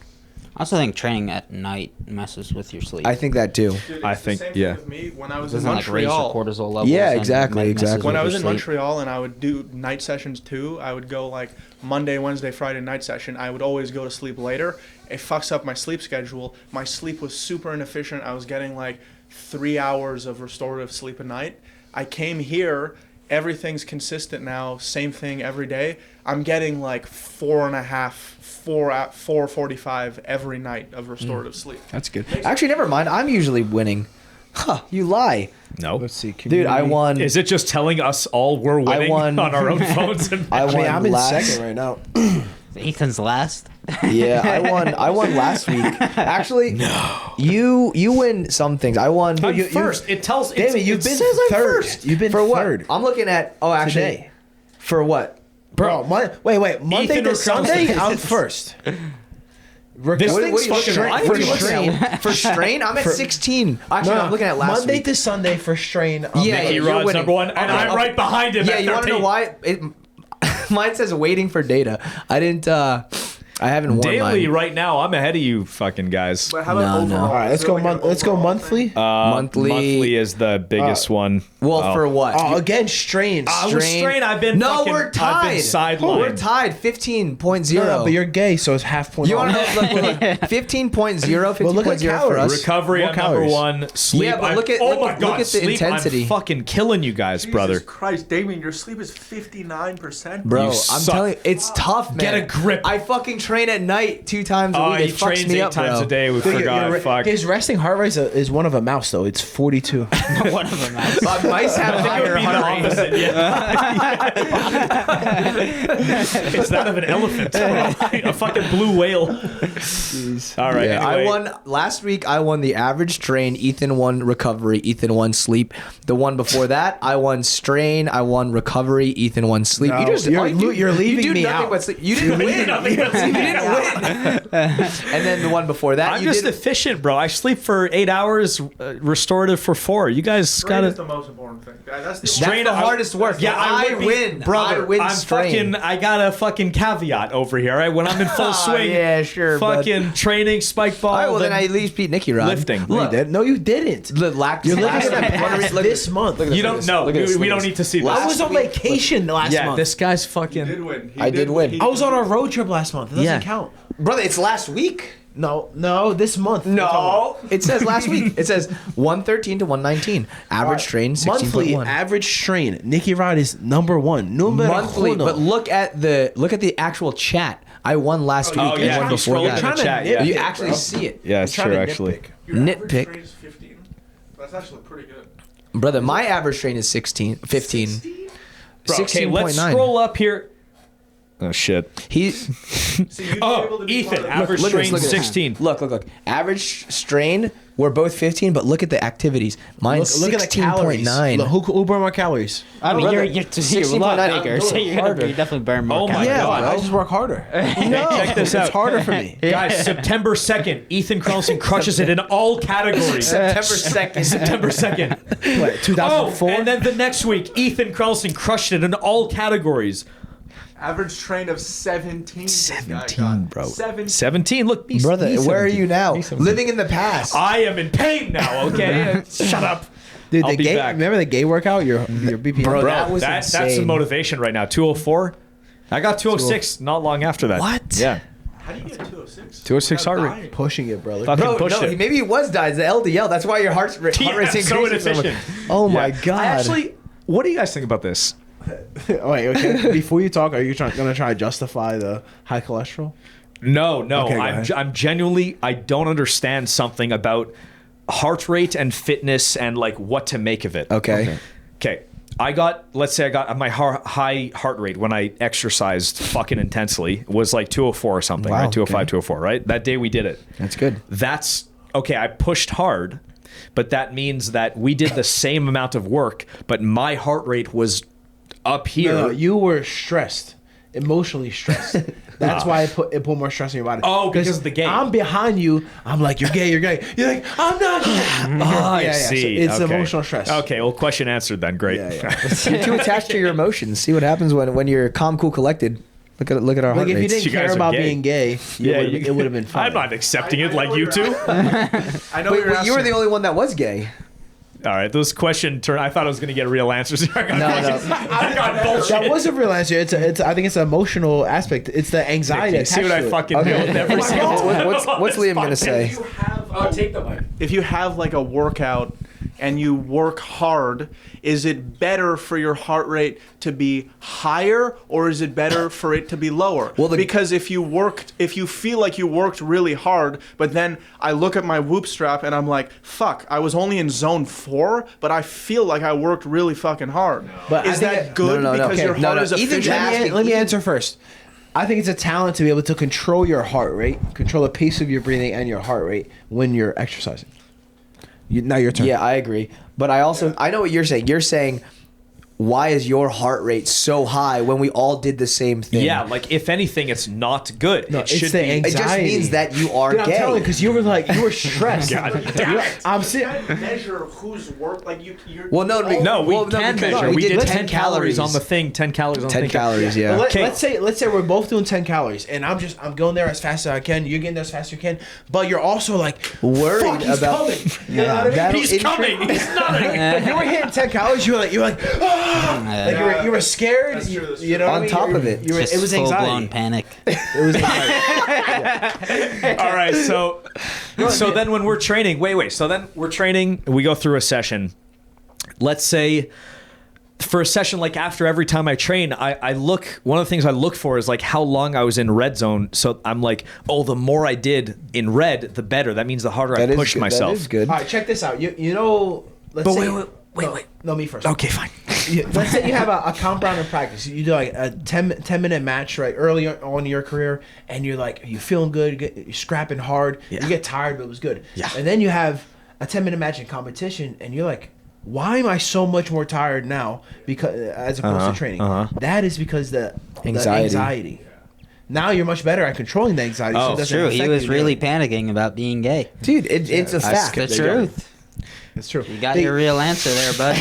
I also think training at night messes with your sleep. I think that too. Dude, it's I the think- same thing yeah. with me when I was doesn't in like raise your Montreal. cortisol levels. Yeah, and exactly, messes exactly. with When I your was in sleep. Montreal and I would do night sessions too, I would go like Monday, Wednesday, Friday night session. I would always go to sleep later. It fucks up my sleep schedule. My sleep was super inefficient. I was getting like 3 hours of restorative sleep a night. I came here, everything's consistent now, same thing every day. I'm getting like 4:45 every night of restorative sleep. That's good. Actually, never mind. I'm usually winning. Huh, you lie. No. Let's see, Dude, I won. Is it just telling us all we're winning won- on our own phones? And I won I'm in last. second right now. Ethan's last. Yeah, I won last week. Actually, no. You win some things. I won. I'm you, first. It tells. Damn it, you've it been says I'm third. first. You've been for what? third. I'm looking at. Oh, actually, Today. for what? Bro, wait. Monday Ethan to or Sunday, Carlson? I'm first. This What thing's are you fucking looking at? right. What are you looking strain. at? For strain, I'm at 16. Actually, no, I'm looking at last Monday week. to Sunday for strain. Yeah, Nicky you're Rod's winning. number one, and Okay, I'm okay. right behind him. Yeah, at you want to know 13. why? Mine says waiting for data. I didn't. I haven't won Daily mine. right now, I'm ahead of you, fucking guys. But how about No, no. overall? All right, let's Is go. there like an Let's go overall monthly. thing? Monthly is the biggest one. Well, Oh. for what? Oh, again, strain. With strain, I've been No, fucking, we're tied. I've been sidelined. We're tied. 15.0. No, but you're gay, so it's half point. You want off. to know? Look, 15.0, 15.0 Well, look at for calories. us. Recovery More at number calories. one. Sleep. Yeah, but look at- oh look- my look god, at the sleep, intensity. I'm fucking killing you guys, brother. Jesus Christ, Damien, your sleep is 59%. Bro, You I'm suck. telling you, it's tough, man. Get a grip. I fucking train at night 2 times a Oh, week. he It fucks trains me 8 up, times bro. a day. We Dude, forgot. Fuck. His resting heart rate is one of a mouse, though. It's 42. One of them. Has. Mice have I think it higher would be the heart rate. opposite. Yeah. It's that of an elephant. A fucking blue whale. All right. Yeah, anyway. I won last week. I won the average strain. Ethan won recovery. Ethan won sleep. The one before that, I won strain. I won recovery. Ethan won sleep. No, you just you're- all you do- you're leaving you do me nothing out. but sleep. You didn't win. You didn't win. And then the one before that, I'm you just did. efficient, bro. I sleep for 8 hours, restorative for 4. You guys Strain is gotta. the most important thing. That's the Strain- That's the hardest work. Yeah, I would be- win, brother. I win I'm strain. fucking. I got a fucking caveat over here. Right, when I'm in full swing. yeah, sure, bud. Fucking training, spike ball. All right, well then I at least beat Nicky Rod. lifting. No, you did. No, you didn't. The lactic. You're looking acid. at the past this month. You don't know. We don't need to see this. I was on vacation last Yeah, month. this guy's He fucking. did win. He I did win. I was on a road trip last month. It doesn't Yeah. count. Brother, it's last week. No, this month. No, it says last week. It says 113 to 119. Average strain Monthly 16.1. average strain. Nicky Rod is number one. Monthly, but look at the actual chat. I won last week Oh and yeah, one if you before scroll in that. the chat, yeah. You actually see it, Yeah, it's true actually. Your average Nitpick. strain is 15. That's actually pretty good. brother. My average strain is 15. Bro, okay, 16.9. let's scroll up here. Oh shit. He See, you'd be able Oh, to be Ethan, part of- average look at strain this, look at this. 16. look. Average strain We're both 15, but look at the activities. Mine's Look at the calories. 16.9. Look, who burned more calories? I mean, Brother, you're a lot 16.9, bigger, I'm so going you're harder. definitely burn more. Oh my calories. Yeah, God. I just work harder. No. Check this out. It's harder for me. Guys, September 2nd, Ethan Carlson crushes it in all categories. September 2nd. September 2nd. What, 2004? Oh, and then the next week, Ethan Carlson crushed it in all categories. Average train of 17. 17, bro. 17. 17. Look, he's, Brother, he's where are 17. you now? He's 17. Living in the past. I am in pain now, okay? Shut up. Dude, I'll the be gay, back. remember the gay workout? Your BPM? Bro, Bro, that was that's insane. some motivation right now. 204. I got 206 not long after that. What? Yeah. How do you get 206? 206 heart rate. Dying. Pushing it, brother. Fucking Bro, pushed no, it. maybe it was died. It's the LDL. That's why your heart rate's Yeah, increasing. so inefficient. Oh my Yeah. God. I actually, what do you guys think about this? Oh, wait, okay. Before you talk, are you going to try to justify the high cholesterol? No. Okay, go ahead. I'm genuinely, I don't understand something about heart rate and fitness and like what to make of it. Okay. Okay. Let's say I got my high heart rate when I exercised fucking intensely was like 204 or something, Wow, right? 205, okay. 204, right? That day we did it. That's good. That's okay. I pushed hard, but that means that we did the same amount of work, but my heart rate was up here. No, you were stressed, emotionally stressed. That's why it put more stress on your body. Oh, because of the game. I'm behind you. I'm like, you're gay, you're gay. You're like, I'm not gay. I see. So it's Okay. emotional stress. Okay, well, question answered then. Great. Yeah. You're too attached to your emotions. See what happens when you're calm, cool, collected. Look at our Like heart if you rates. didn't You guys care are about gay. being gay, it would have been fine. I'm not accepting it I like know you you're two. I know Wait, you're wait, you were asking. the only one that was gay. All right, this question turned. I thought I was going to get real answers. I got No, bullshit. no. I got bullshit. That was a real answer. It's I think it's an emotional aspect. It's the anxiety. You see what I attached to it. fucking Okay. do with every single time? What's Liam gonna say? If you have take the mic. If you have like a workout and you work hard, is it better for your heart rate to be higher or is it better for it to be lower? Well, because if you feel like you worked really hard, but then I look at my Whoopstrap and I'm like, fuck, I was only in zone 4, but I feel like I worked really fucking hard. But Is I think that good no, no, because okay, your heart no, is even efficient? Let me answer first. I think it's a talent to be able to control your heart rate, control the pace of your breathing and your heart rate when you're exercising. Now your turn. Yeah, I agree. But I also I know what you're saying. You're saying, why is your heart rate so high when we all did the same thing? Yeah, like if anything, it's not good. No, it it's should the be. It just anxiety. means that you are Dude, I'm gay. telling you, because you were stressed. God damn it. I'm sitting. Measure whose work, like you're. Well, no, No, we well, can because- measure. no, we did 10 10 calories on the thing. 10 calories on the 10 thing. calories, yeah. But Okay. let's say we're both doing 10 calories, and I'm going there as fast as I can. You're getting there as fast as you can, but you're also like Worried Fuck, he's about- coming. You know what I mean? That'll He's increase- coming. He's not. If you were hitting 10 calories, you were like ah! Like you were scared. That's true, that's You know what On I mean? top of it. you were, Just it was full-blown anxiety. panic. It was anxiety. All right, so then when we're training, so then we're training, we go through a session. Let's say for a session, like after every time I train, I look, one of the things I look for is like how long I was in red zone. So I'm like, oh, the more I did in red, the better. That means the harder I That is pushed good. myself. That is good. All right, check this out. You know, let's But say, wait. No, me first. Okay, fine. Let's say you have a compound in practice. You do like a 10-minute match right early on in your career, and you're like, you're feeling good, you're scrapping hard, Yeah. you get tired, but it was good. Yeah. And then you have a 10-minute match in competition, and you're like, why am I so much more tired now because as opposed to training? That is because the anxiety. Now you're much better at controlling the anxiety. so it Oh, doesn't True, he affect was you really nearly. panicking about being gay. Dude, it's a fact. The truth. It's true. You got They- your real answer there, bud.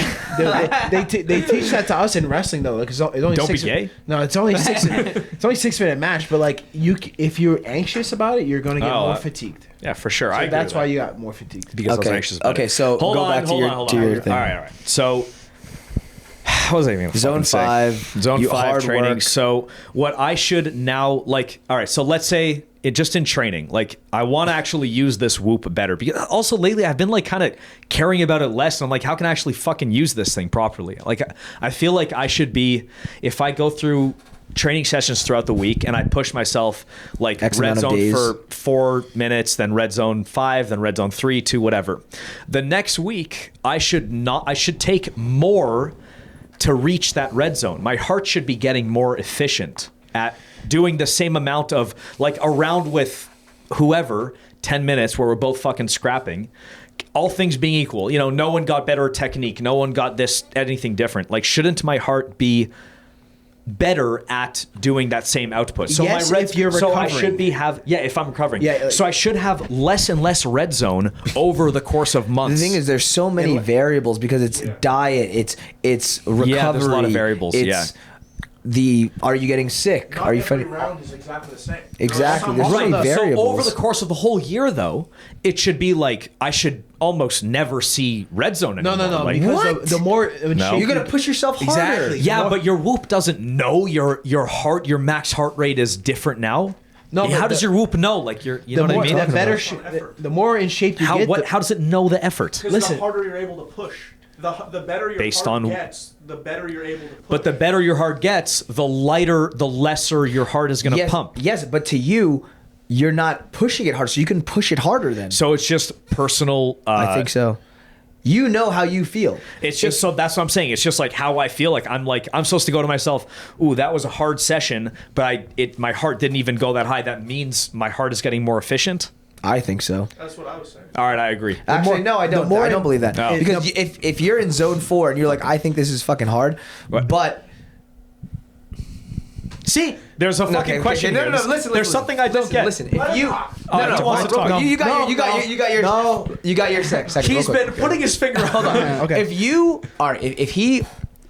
they teach that to us in wrestling though, because it's only Don't be 6 gay? No, it's only 6-minute match. But like if you're anxious about it, you're gonna get more fatigued. Yeah, for sure. So I agree that's with why that. you got more fatigued. Because I was Okay. anxious about Okay, it. so hold go on, back to hold your- on, hold to on. your thing. All right. So what was I even Zone fucking say? 5, Zone you 5 hard training. work. So what I should now like. All right. So let's say it just in training. Like I want to actually use this Whoop better. Because also lately I've been like kind of caring about it less. And I'm like, how can I actually fucking use this thing properly? Like I feel like I should be, if I go through training sessions throughout the week and I push myself like X red amount of zone days. for 4 minutes, then red zone 5, then red zone 3, 2, whatever. The next week I should take more to reach that red zone. My heart should be getting more efficient at doing the same amount of like a round with whoever 10 minutes where we're both fucking scrapping, all things being equal, you know, no one got better technique, no one got this anything different. Like, shouldn't my heart be better at doing that same output? So Yes, my red, if you're so I recovering. should be if I'm recovering. Yeah, so I should have less and less red zone over the course of The months. thing is, there's so many variables because it's diet, it's recovery. Yeah, there's a lot of variables, It's are you getting sick? Not Are you every fighting? round is exactly the same. Exactly. There's so Right. many So variables. over the course of the whole year, though, it should be like I should almost never see red zone anymore. No. Like, Because the more in No. shape You're gonna push yourself harder. Exactly. yeah, more- but your Whoop doesn't know your max heart rate is different now. No, but how does your Whoop know? Like you know what I mean? The better, the more in shape you get, How does it know the effort? Because Listen. the harder you're able to push, the better your Based heart on- gets, the better you're able to push. But the better your heart gets, the lesser your heart is going to Yes, pump. yes, but to you, you're not pushing it hard, so you can push it harder then. So it's just personal. I think so. You know how you feel. It's just so that's what I'm saying. It's just like how I feel. Like I'm supposed to go to myself. Ooh, that was a hard session, but my heart didn't even go that high. That means my heart is getting more efficient. I think so. That's what I was saying. All right, I agree. Actually, no, I don't. I don't believe that. No. Because if you're in zone 4 and you're like, I think this is fucking hard, What? but See, there's a fucking question. No, here. listen. There's something I don't get. Listen, if you Oh, he wants to talk. you got your second. He's real quick. been putting his finger on. Okay. If you are, if he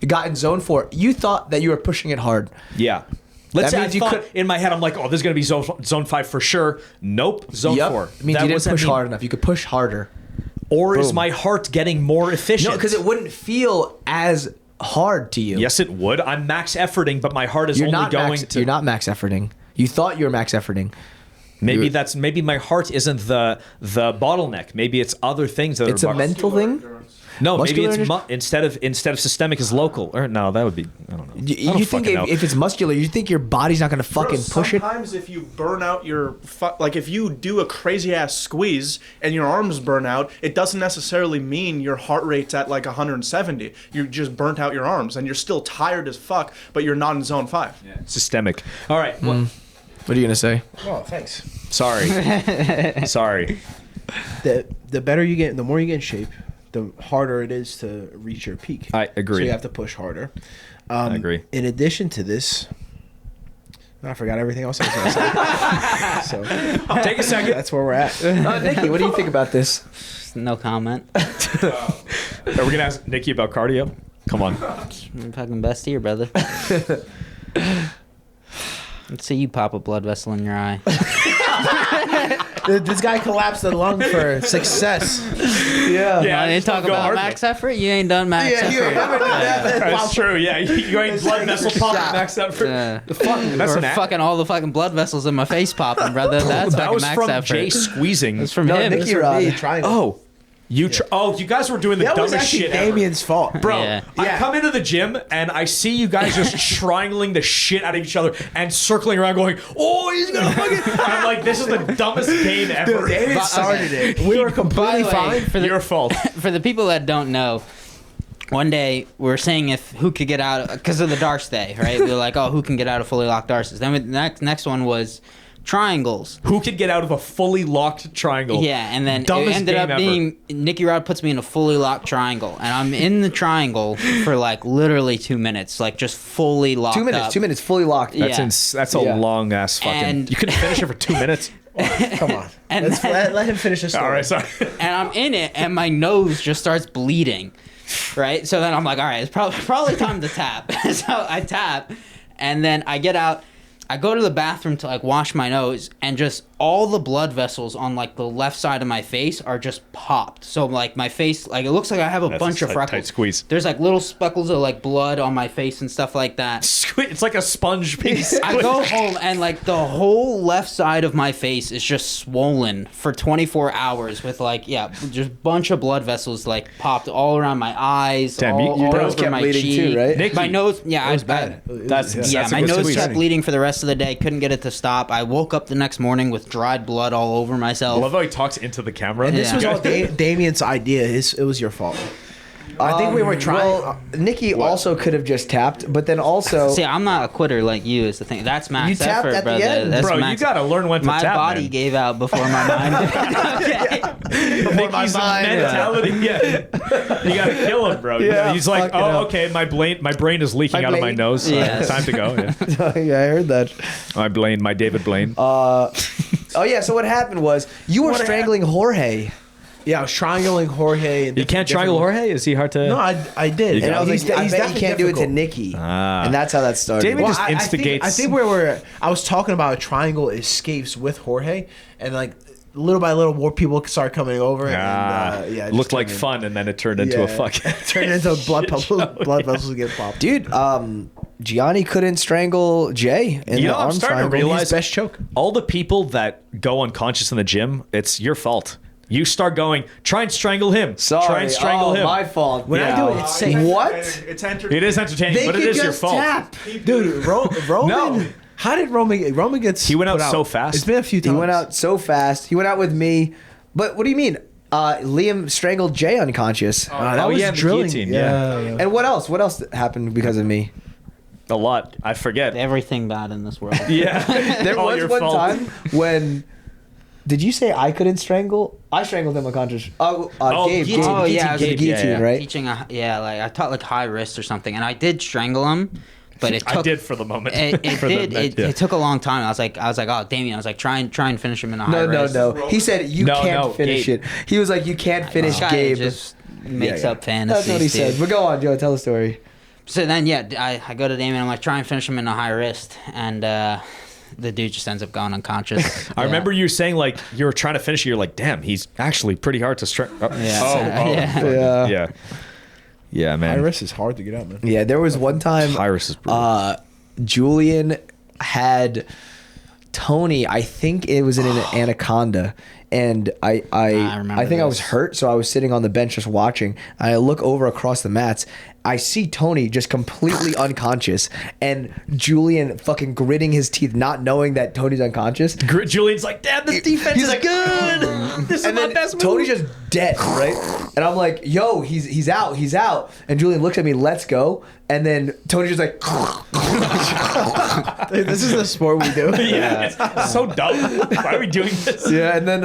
got in zone 4, you thought that you were pushing it hard. Yeah. Let's That say means I you thought could- in my head, I'm like, oh, this is gonna be zone 5 for sure. Nope, zone 4. It means That you was- didn't push that mean- hard enough. You could push harder. Or is Boom. my heart getting more efficient? No, because it wouldn't feel as hard to you. Yes, it would. I'm max efforting, but my heart is you're only not going max, to. You're not max efforting. You thought you were max efforting. Maybe my heart isn't the bottleneck. Maybe it's other things that It's are a mental thing. No, maybe muscular it's instead of systemic is local. Or no, that would be I don't know. I don't You think fucking know. if it's muscular, you think your body's not gonna fucking push it? Sometimes if you burn out your like if you do a crazy ass squeeze and your arms burn out, it doesn't necessarily mean your heart rate's at like 170. You just burnt out your arms and you're still tired as fuck, but you're not in zone 5. Systemic. All right. Well, What are you gonna say? Oh, thanks. sorry. Sorry. The better you get, the more you get in shape, the harder it is to reach your peak. I agree. So you have to push harder. I agree. In addition to this, I forgot everything else I was going to say. So Take a second. that's where we're at. Nicky, what do you think about this? No comment. Are we gonna ask Nicky about cardio? Come on. I'm fucking best here, brother. Let's see you pop a blood vessel in your eye. This guy collapsed the lung for success. Yeah. Yeah, You just talk don't go about hard max effort. You ain't done max effort. That's true. Yeah, you ain't blood vessel popping max effort. That's Or an act. fucking all the fucking blood vessels in my face popping, brother. That's That fucking was max from effort. Jay squeezing. That's from No, him. Nicky For Rod. me, triangle. Oh, you guys were doing the that was dumbest actually shit ever. Damien's fault. Bro, Yeah. I Yeah. come into the gym and I see you guys just triangling the shit out of each other and circling around going, oh, he's gonna fucking... I'm like, this is the dumbest game ever. Damien started it. We were completely fine. For the, Your fault. for the people that don't know, one day we were saying if who could get out because of the darce day, right? We were like, oh, who can get out of fully locked darces? Then the next one was triangles. Who could get out of a fully locked triangle? Yeah, and then it Dumbest ended game up ever. being Nicky Rod puts me in a fully locked triangle, and I'm in the triangle for like literally 2 minutes, like just fully locked 2 minutes. up. 2 minutes fully locked. Yeah. That's a Yeah. long ass fucking... And- You couldn't finish it for 2 minutes? Come on. And Let's then- let him finish the story. All right, sorry. And I'm in it, and my nose just starts bleeding, right? So then I'm like, all right, it's probably time to tap. So I tap, and then I get out. I go to the bathroom to like wash my nose, and just all the blood vessels on like the left side of my face are just popped. So like my face, like it looks like I have a That's bunch a of tight- freckles. tight squeeze. There's like little speckles of like blood on my face and stuff like that. It's like a sponge piece. I go home and like the whole left side of my face is just swollen for 24 hours with like just bunch of blood vessels like popped all around my eyes, Damn, all your all nose over kept my bleeding cheek. too, right? Nicky, My nose, yeah, It was bad. That's yeah, that's a my good nose squeeze. kept bleeding for the rest of the day. Couldn't get it to stop. I woke up the next morning with dried blood all over I myself. love how he talks into the camera. And this was Yeah. all Damien's idea. It was your fault. I think we were trying. Well, Nicky also could have just tapped, but then also See, I'm not a quitter like you. Is the thing. That's max You tapped effort, at the brother. end. That's Bro, you max. gotta learn when to My tap, body man. gave out before my mind. Okay. Nicky's mentality. Yeah. You gotta kill him, bro. Yeah, He's like, fucking hell. okay, my brain is leaking My out of my brain? nose. Yes. Time to go. Yeah. yeah, I heard that. My David Blaine. Oh yeah, so what happened was you were strangling Jorge. Yeah, I was triangling Jorge. And You can't triangle Jorge? Is he hard to? No, I did. You And I was He's- like, I he's bet you definitely can't do it to difficult. Nicky. Ah. And that's how that started. David Well, just instigates. I think I was talking about triangle escapes with Jorge, and like little by little, more people started coming over. And, yeah, it looked just like turned fun, and then it turned into a fucking. turned into blood vessels get popped. Dude, Gianni couldn't strangle Jay in You the know, I'm arm starting to triangle. realize best choke. all the people that go unconscious in the gym, it's your fault. You start going, try and strangle him. Sorry, Try and strangle him. my fault. When I do it, it's safe. What? It's entertaining. It is entertaining, They but it could is your just fault. tap. Dude, Roman. No. How did Roman gets? He went out put so fast. It's been a few He times. went out so fast. He went out with me. But what do you mean? Liam strangled Jay unconscious. That was yeah, the drilling. guillotine, yeah. And what else? What else happened because of me? A lot. I forget. Everything bad in this world. Yeah. There All was your one fault. time when. Did you say I couldn't strangle? I strangled him unconscious. Gabe. guillotine. Oh, yeah, I was Gabe, guillotine, yeah. right? Teaching like I taught like high wrist or something, and I did strangle him, but it took. I did for the moment. It For the did. minute, It, yeah. it took a long time. I was like, oh, Damien. I was like, try and finish him in a high No, wrist. no. He said you No, can't no, finish Gabe. it. He was like, you can't finish This guy Gabe. just makes Yeah. up fantasies. That's what he said. dude. But go on, Joe. Tell the story. So then, I go to Damien. I'm like, try and finish him in a high wrist, and the dude just ends up going unconscious. I remember you saying, like, you were trying to finish it. You're like, damn, he's actually pretty hard to strangle. Yeah. Yeah. Yeah, man. Iris is hard to get out, man. Yeah, there was one time Iris is brutal. Julian had Tony, I think it was in an Anaconda, and I remember think I was this. hurt, so I was sitting on the bench just watching. And I look over across the mats. I see Tony just completely unconscious, and Julian fucking gritting his teeth, not knowing that Tony's unconscious. Julian's like, damn, this defense He's is like, good. This is And my then best move. Tony's just dead, right? And I'm like, yo, he's out. And Julian looks at me, let's go. And then Tony's just like, This is the sport we do. Yeah, it's so dumb. Why are we doing this? yeah. And then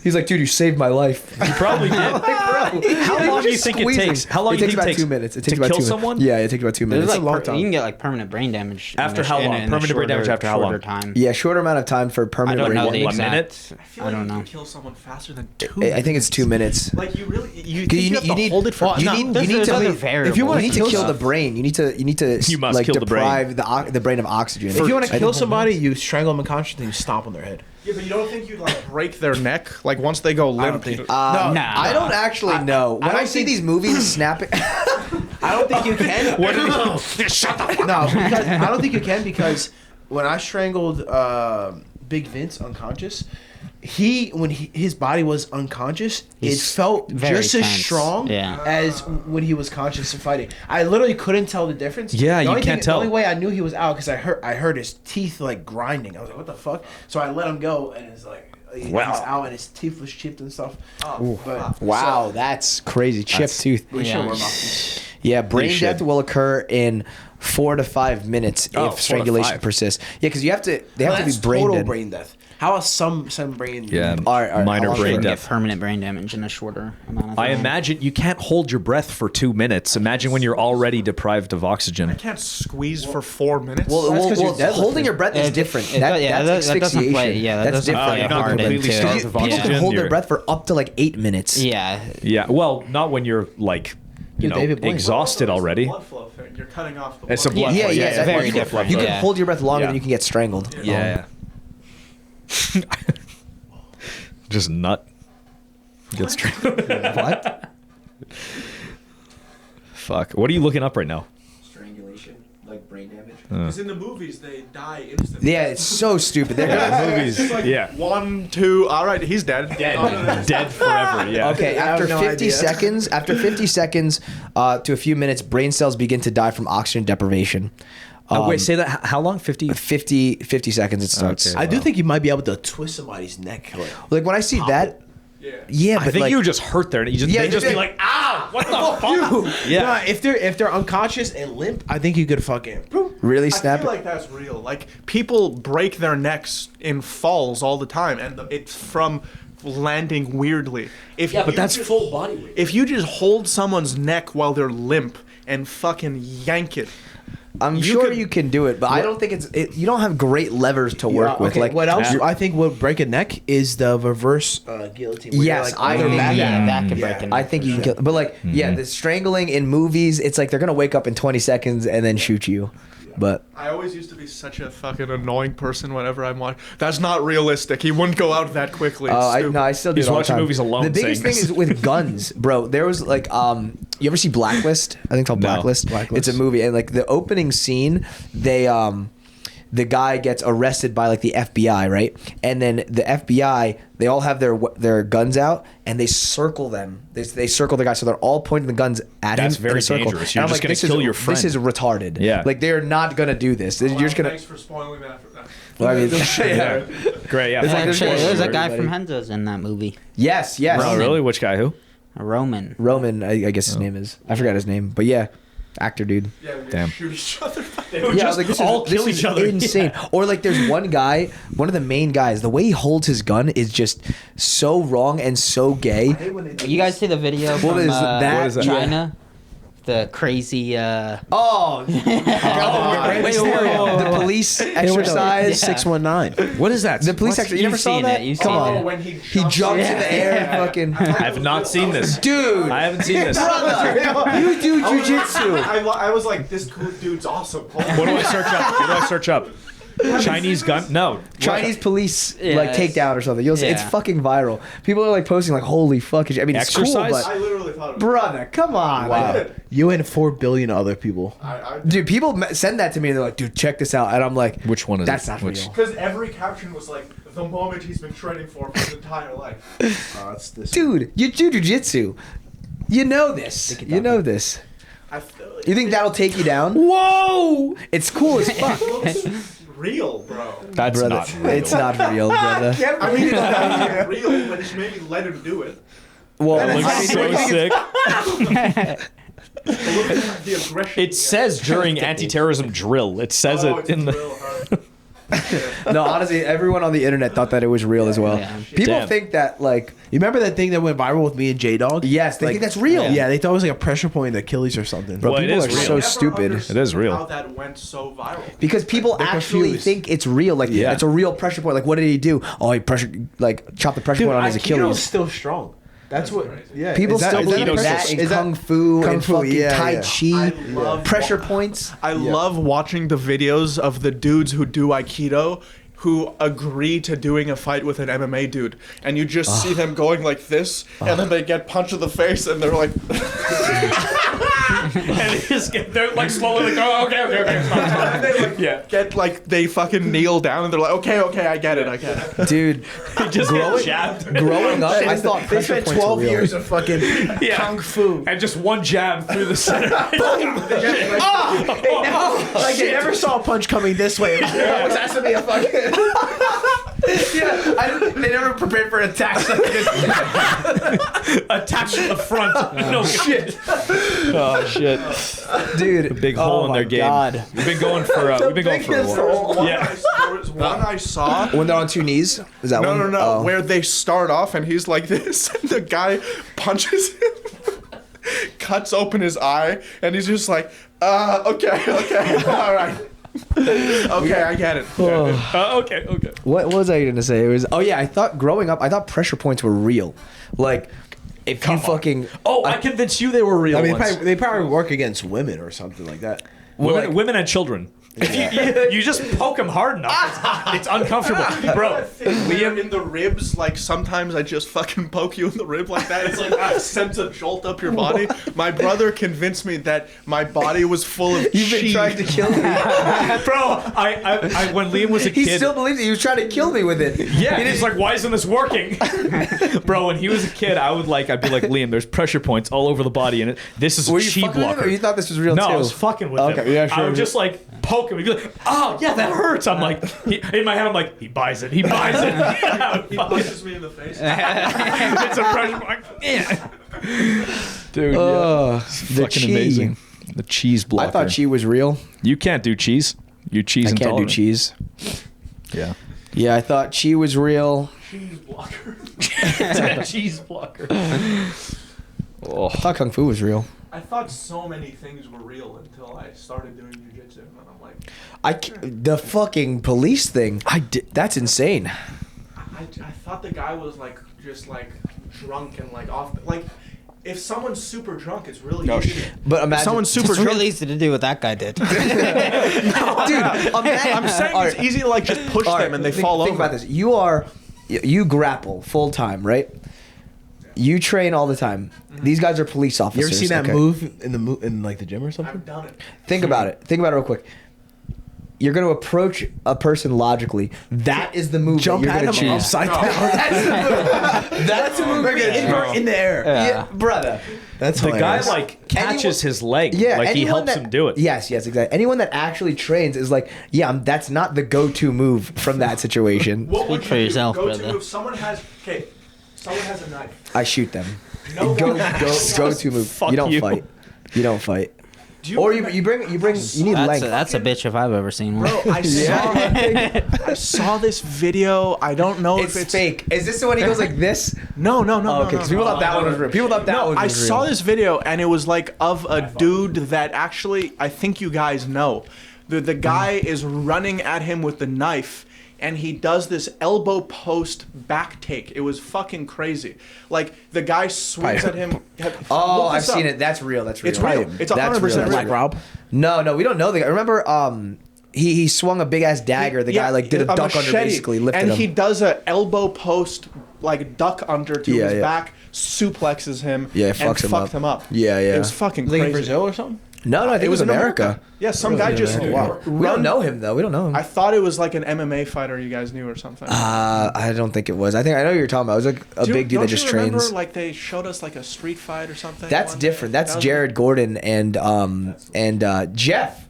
he's like, dude, you saved my life. You probably did. How long do you think it takes? How long It do you takes think about it takes 2 minutes. It to takes about kill 2 minutes. someone? Yeah, it takes about 2 minutes. There's like long time. you can get like permanent brain damage in After a- how in a- long? in a Permanent brain damage shorter- after how long? shorter time. Yeah, shorter amount of time for I permanent don't brain know the damage. 1 exact. minute? feel I like don't you know. can kill someone faster than 2 I minutes. think it's 2 minutes. Like you really, you, You have to need hold it for. you no, need there's to other if you variables. want to kill Stuff. the brain, you need to You must like kill the brain. deprive the brain of oxygen. If you want to I kill think- somebody, you strangle them unconscious and you stomp on their head. Yeah, but you don't think you like break their neck? Like once they go limp. think- you- No, I don't actually know. When I, don't see think- these movies snapping, I don't think you can. Shut the fuck No, because I don't think you can because when I strangled Big Vince unconscious, his body was unconscious, He's it felt very just as tense. strong Yeah. as when he was conscious and fighting. I literally couldn't tell the difference. Yeah, The you only can't tell. The only way I knew he was out because I heard his teeth like grinding. I was like, what the fuck? So I let him go and it's like he's out and his teeth was chipped and stuff. But wow, that's crazy. Chipped tooth. we should Yeah. warm up these. Yeah, brain should. death will occur in 4 to 5 minutes Oh, 4 if to strangulation 5. persists. Yeah, because they have to be That's brain total dead. brain death. How else some brain? Yeah, All right, minor how long brain You can death. get permanent brain damage in a shorter amount of time. I imagine you can't hold your breath for 2 minutes. Imagine when you're already deprived of oxygen. I can't squeeze for 4 minutes. Well, That's 'cause you're deadlifting. holding your breath is different. It does- yeah, that's that doesn't asphyxiation. play- yeah, that that's doesn't different. play you're not hard completely into starved it. of People oxygen. can hold their You're- breath for up to like 8 minutes. Yeah. Yeah, well, not when you're like, you know, David Blaine. exhausted already. Blood flow thing. You're cutting off the It's a blood. blood Yeah, flow. yeah, it's that's very blood flow. different. You can Yeah. hold your breath longer Yeah. than you can get strangled. Yeah. Just nut. Get straight. What? Fuck. What are you looking up right now? Strangulation, like brain damage. Because in the movies they die instantly. Yeah, it's so stupid. They're gonna Movies. It's like Yeah. 1, 2. All right, he's dead. Dead forever. Yeah. Okay, I have after no 50 idea. seconds, to a few minutes, brain cells begin to die from oxygen deprivation. Wait, say that. How long? 50? 50 seconds it starts. Okay. I do think you might be able to twist somebody's neck. Like when I see that, yeah, I but think like, you would just hurt there. And you just, Yeah, they'd just yeah. be like, ow! What the fuck? Yeah. Nah, if they're unconscious and limp, I think you could fucking. Really I snap feel it? like that's real. Like people break their necks in falls all the time, and it's from landing weirdly. If Yeah, but you that's just- full body weight. If you just hold someone's neck while they're limp and fucking yank it, I'm you sure could- you can do it, but I don't think you don't have great levers to work with. Okay, Like what else? Yeah. I think would break a neck is the reverse guillotine. where Yes, you're, I on their think back. that could Yeah. break a I neck think for you can sure. kill, but like, yeah, the strangling in movies, it's like they're gonna wake up in 20 seconds and then shoot you. But I always used to be such a fucking annoying person whenever I'm watching. That's not realistic. He wouldn't go out that quickly. It's I stupid. still do He's it all the watching time. movies alone The biggest thing saying is with guns, bro. There was like, you ever see Blacklist? I think it's called No. Blacklist. Blacklist. It's a movie, and like the opening scene, they the guy gets arrested by like the FBI, right? And then the FBI, they all have their guns out and they circle them. They circle the guy, so they're all pointing the guns at That's him. very in a circle. dangerous. And You're I'm just gonna this kill is, your This friend. is retarded. Yeah. Like they're not gonna do this. You're just gonna. Thanks for spoiling that. Well, I mean, Yeah. Great, yeah. It's like Actually, there's there's a more guy everybody. from Henzo's in that movie. yes. Oh, really? Which guy? Who? A Roman. Roman, I guess his name is. I forgot his name, but yeah, actor dude. Yeah, we Damn. shoot each other. They would Yeah, just like, this all is, kill this each is other. insane. Yeah. Or like there's one guy, one of the main guys, the way he holds his gun is just so wrong and so gay. You guys see the video from is that? What is that? China? The crazy. Oh, wait, the police exercise. 619. What is that? The police What's- exercise. You never you've saw seen that? it, you've Come seen on. it. When he He jumps in the air and fucking. I have not seen this. Dude, I haven't seen this. brother, you do jujitsu. I was like, this cool dude's awesome. What do I search up? What do I search up? Chinese gun? No. Chinese police Yeah, like it's- takedown or something. You'll see, it's yeah. fucking viral. People are like posting like, "Holy fuck!" I mean, it's cool, Exercise? but I literally thought it was brother, come on, Wow. You and 4 billion other people. dude. People send that to me and they're like, "Dude, check this out," and I'm like, Which one is That's it? not Which- real. Because every caption was like, the moment he's been training for his entire life. It's this. Dude, you do jujitsu. You know this. You know this. I feel like You think that'll take you down? Whoa! It's cool as fuck, it looks real, bro. That's brother. not real. It's not real, brother. I mean, it's not real, but just maybe let him do it. Well, It looks so sick. The aggression. It says during anti-terrorism drill. It says Oh, it it's in the. real hard. no, honestly, everyone on the internet thought that it was real as well. Yeah. People Damn. think that like, You remember that thing that went viral with me and J Dog? yes, they think that's real. Yeah, they thought it was like a pressure point in the Achilles or something. Well, it people is are real. so Never stupid. understood It is real. How that went so viral. Because people They're actually confused. think it's real. Like, Yeah. it's a real pressure point. Like, what did he do? Oh, he chopped the pressure point on his Aikido's Achilles. still strong. That's what. Yeah. People is that- still is that believe a that pressure- in is that- Kung Fu Kung and Fu, fucking yeah, Tai yeah. Chi. I love Pressure points. I love watching the videos of the dudes who do Aikido who agree to doing a fight with an MMA dude. And you just see them going like this, and then they get punched in the face, and they're like... And they just they're like slowly like, oh, okay. Stop. they like get like, they fucking kneel down, and they're like, okay, I get it. Dude, Just get jabbed. growing up, I thought They pressure spent points 12 were real. years of fucking Yeah. kung fu. And just one jab through the center. Like they never saw a punch coming this way. It was has to be a fucking. They never prepared for attacks like this. Attached to the front. No shit. Oh shit. Dude, Big hole in their game. God. We've been going for a while. Yeah. There was one I saw... When they're on two knees? Is that one? No. Oh. Where they start off and he's like this, and the guy punches him, cuts open his eye, and he's just like, okay, all right. Okay, I get it. Okay. What was I gonna say? It was I thought growing up, I thought pressure points were real. Like if you fucking I convinced you they were real I mean, once. they probably work against women or something like that. Women and children. If you just poke them hard enough, it's uncomfortable. Bro, Liam in the ribs, like sometimes I just fucking poke you in the rib like that. It's like it sends a jolt up your body. My brother convinced me that my body was full of You've been chi. trying to kill me. bro, I when Liam was a He kid. still believes it. He was trying to kill me with it. Yeah, he's like, why isn't this working? Bro, when he was a kid, I'd be like, Liam, there's pressure points all over the body, and this is Were a you chi fucking with him, blocker. or you thought this was real No, too? I was fucking with him. Okay, yeah, I sure. would just like poke him. He'd be like, oh, yeah, that hurts. I'm like, in my head, I'm like, he buys it. He punches me in the face. It's a pressure point. Yeah. Dude, The fucking chi. amazing. The cheese blocker. I thought chi was real. You can't do cheese. You cheese I can't do intolerant. cheese. Yeah. Yeah, I thought chi was real. Cheese blocker. Cheese blocker. I thought kung fu was real. I thought so many things were real until I started doing jiu-jitsu, and I'm like, The fucking police thing. That's insane. I thought the guy was like just like drunk and like off. Like, if someone's super drunk, it's really easy. But If imagine someone's super It's drunk, really easy to do what that guy did. dude. I'm saying it's easy to like just push them and they fall over. Think about this. You grapple full time, right? You train all the time. These guys are police You officers. ever seen that okay? move in like the gym or something? I've done it. Think about it. Think about it real quick. You're going to approach a person logically. That is the move Jump that you're at going him to choose. upside down. That's the move. Invert in the air. Yeah, brother. That's The guy hilarious. like catches his leg. Yeah, Like he anyone helps that- him do it. Yes, exactly. Anyone that actually trains is like, that's not the go-to move from that situation. What would Speak for you yourself, go brother. to if someone has a knife? I shoot them. No one- Go-to move. Fuck You don't you. fight. You don't fight. Do you Or remember- you bring. You need length. That's a bitch if I've ever seen one. Bro, I saw this video. I don't know if It's it's fake. Is this the one he goes like this? No. Okay, because people thought that one was real. People thought that one was I real. saw this video and it was like of a dude that actually I think you guys know. The guy is running at him with the knife and he does this elbow post back take. It was fucking crazy. Like the guy swings at him. Oh, Look I've this up. seen it. That's real. That's real. It's real. It's 100% Black Rob. No, we don't know the guy. Remember, he swung a big ass dagger. The guy like did a duck under, basically lifted and him. he does a elbow post like duck under to his back, suplexes him, Yeah, and fucks him up. Yeah. It was fucking Like crazy. in Brazil or something? No, I think it was in America. Yeah, some guy just We don't know him though. We don't know him. I thought it was like an MMA fighter you guys knew or something. I don't think it was. I know who you're talking about. It was like a big dude that just Don't you remember, trains. like they showed us like a street fight or something? That's one day? different. That's That was- Jared Gordon and Jeff.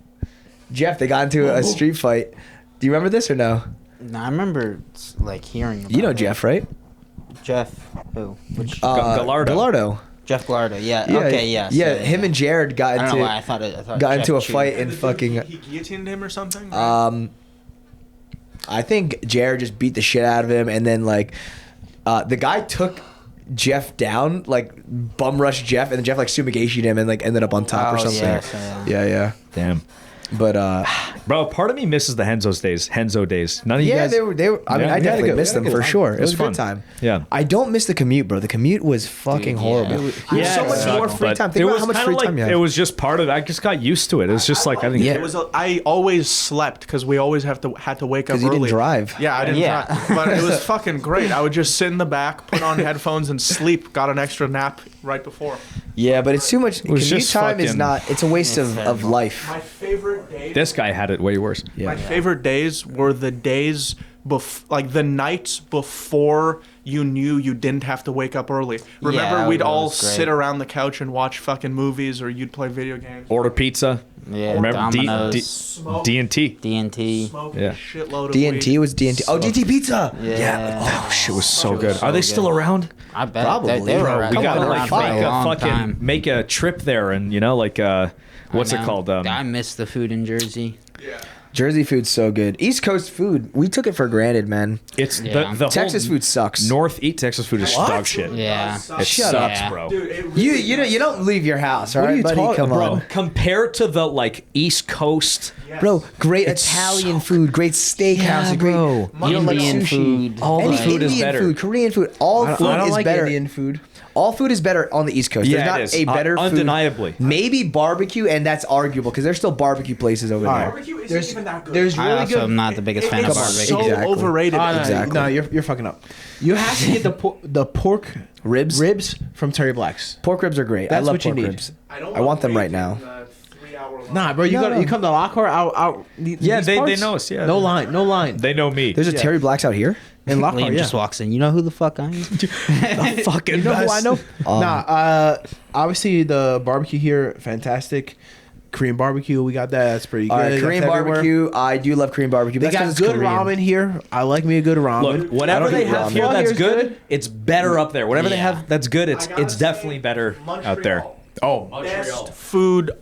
Jeff, they got into a street fight. Do you remember this or no? No, I remember like hearing about You know it. Jeff, right? Jeff who? Which Gallardo. Jeff Gallardo. Yeah. Yeah, Okay. Yes. Yeah, him and Jared got I don't know into why I thought got Jeff into a cheated. fight And and the dude, fucking. he guillotined him or something. Right? I think Jared just beat the shit out of him, and then like the guy took Jeff down, like bum rushed Jeff, and then Jeff like sumigated him and like ended up on top or Oh, something. yeah, so- Yeah. Damn. But Bro, part of me misses the Henzo days. None of you yeah, guys. they were. I mean, Yeah, I we had a definitely good- missed we had them a good for time. sure. It It was was a fun. good time. Yeah. I don't miss the commute, bro. The commute was fucking horrible. yeah. You have so it much sucked, more free but time. it Think about was how much kinda free like, time you have. It was just part of it. I just got used to it. It was just like I think. Yeah. It was. I always slept because we always had to wake up early. Because you didn't drive. Yeah, I didn't Yeah. drive. But it was fucking great. I would just sit in the back, put on headphones, and sleep. Got an extra nap right before. Yeah, but it's too much. was Commute just time is fucking- not. It's a waste of terrible. life. My favorite days. This guy had it way worse. Yeah. My favorite days were the days like the nights before you knew you didn't have to wake up early. Remember, Yeah, we'd that all was great. sit around the couch and watch fucking movies, or you'd play video games. Order pizza. Yeah. Remember Domino's. Smoke, D&T. DNT. smoke Yeah. a shitload of DNT weed. was DNT. Oh, DNT pizza. Yeah. Oh, shit was so Shit good. was Are they so still good. around? I bet. Probably, They were bro. around- We Come gotta on, like for a make a long fucking time. make a trip there, and you know, like what's I it know. called? I miss the food in Jersey. Yeah. Jersey food's so good. East Coast food, we took it for granted, man. It's Yeah. the Texas whole food sucks. Northeast Texas food is dog shit. Yeah. It Shut sucks, up. bro. Dude, it really You don't leave your house, all What are right, you buddy? talking Come about? on, Compared to the like East Coast, yes. bro. Great It's Italian food, great steakhouse, Yeah, great. bro. You don't like Indian sushi. food. All the Any food is Indian better. food, Korean food, all food I don't is like better. Indian food. All food is better on the East Coast. Yeah, There's not it is. a better food. Undeniably. Maybe barbecue, and that's arguable because there's still barbecue places over All there. right. Barbecue isn't There's even that good. there's I really also good. am not the biggest fan of It's barbecue. so Exactly. overrated. Oh, no, Exactly. No, you're fucking up. You have to get the pork Ribs? ribs from Terry Black's. Pork ribs are great. I That's love what you pork need. ribs. don't I want them wait right now. in the 3-hour line. Nah, bro, you No, no. you come to Lockhart out. Yeah, they know us, yeah. No line. they know me. There's a Terry Black's out here. In Lockhart, Liam yeah. just walks in. You know who the fuck I am? the fucking You know who I know? Um, Nah, obviously the barbecue here, fantastic. Korean barbecue, we got that. That's pretty good. All right, That's Korean everywhere. barbecue. I do love Korean barbecue. They That's 'cause got it's good Korean. ramen here. I like me a good ramen. Look, whatever I don't they eat have ramen. here Well, that's here's good, good. it's better up there. Whatever they Yeah. have that's good, I it's gotta definitely say, better out there. Montreal. Oh, Best food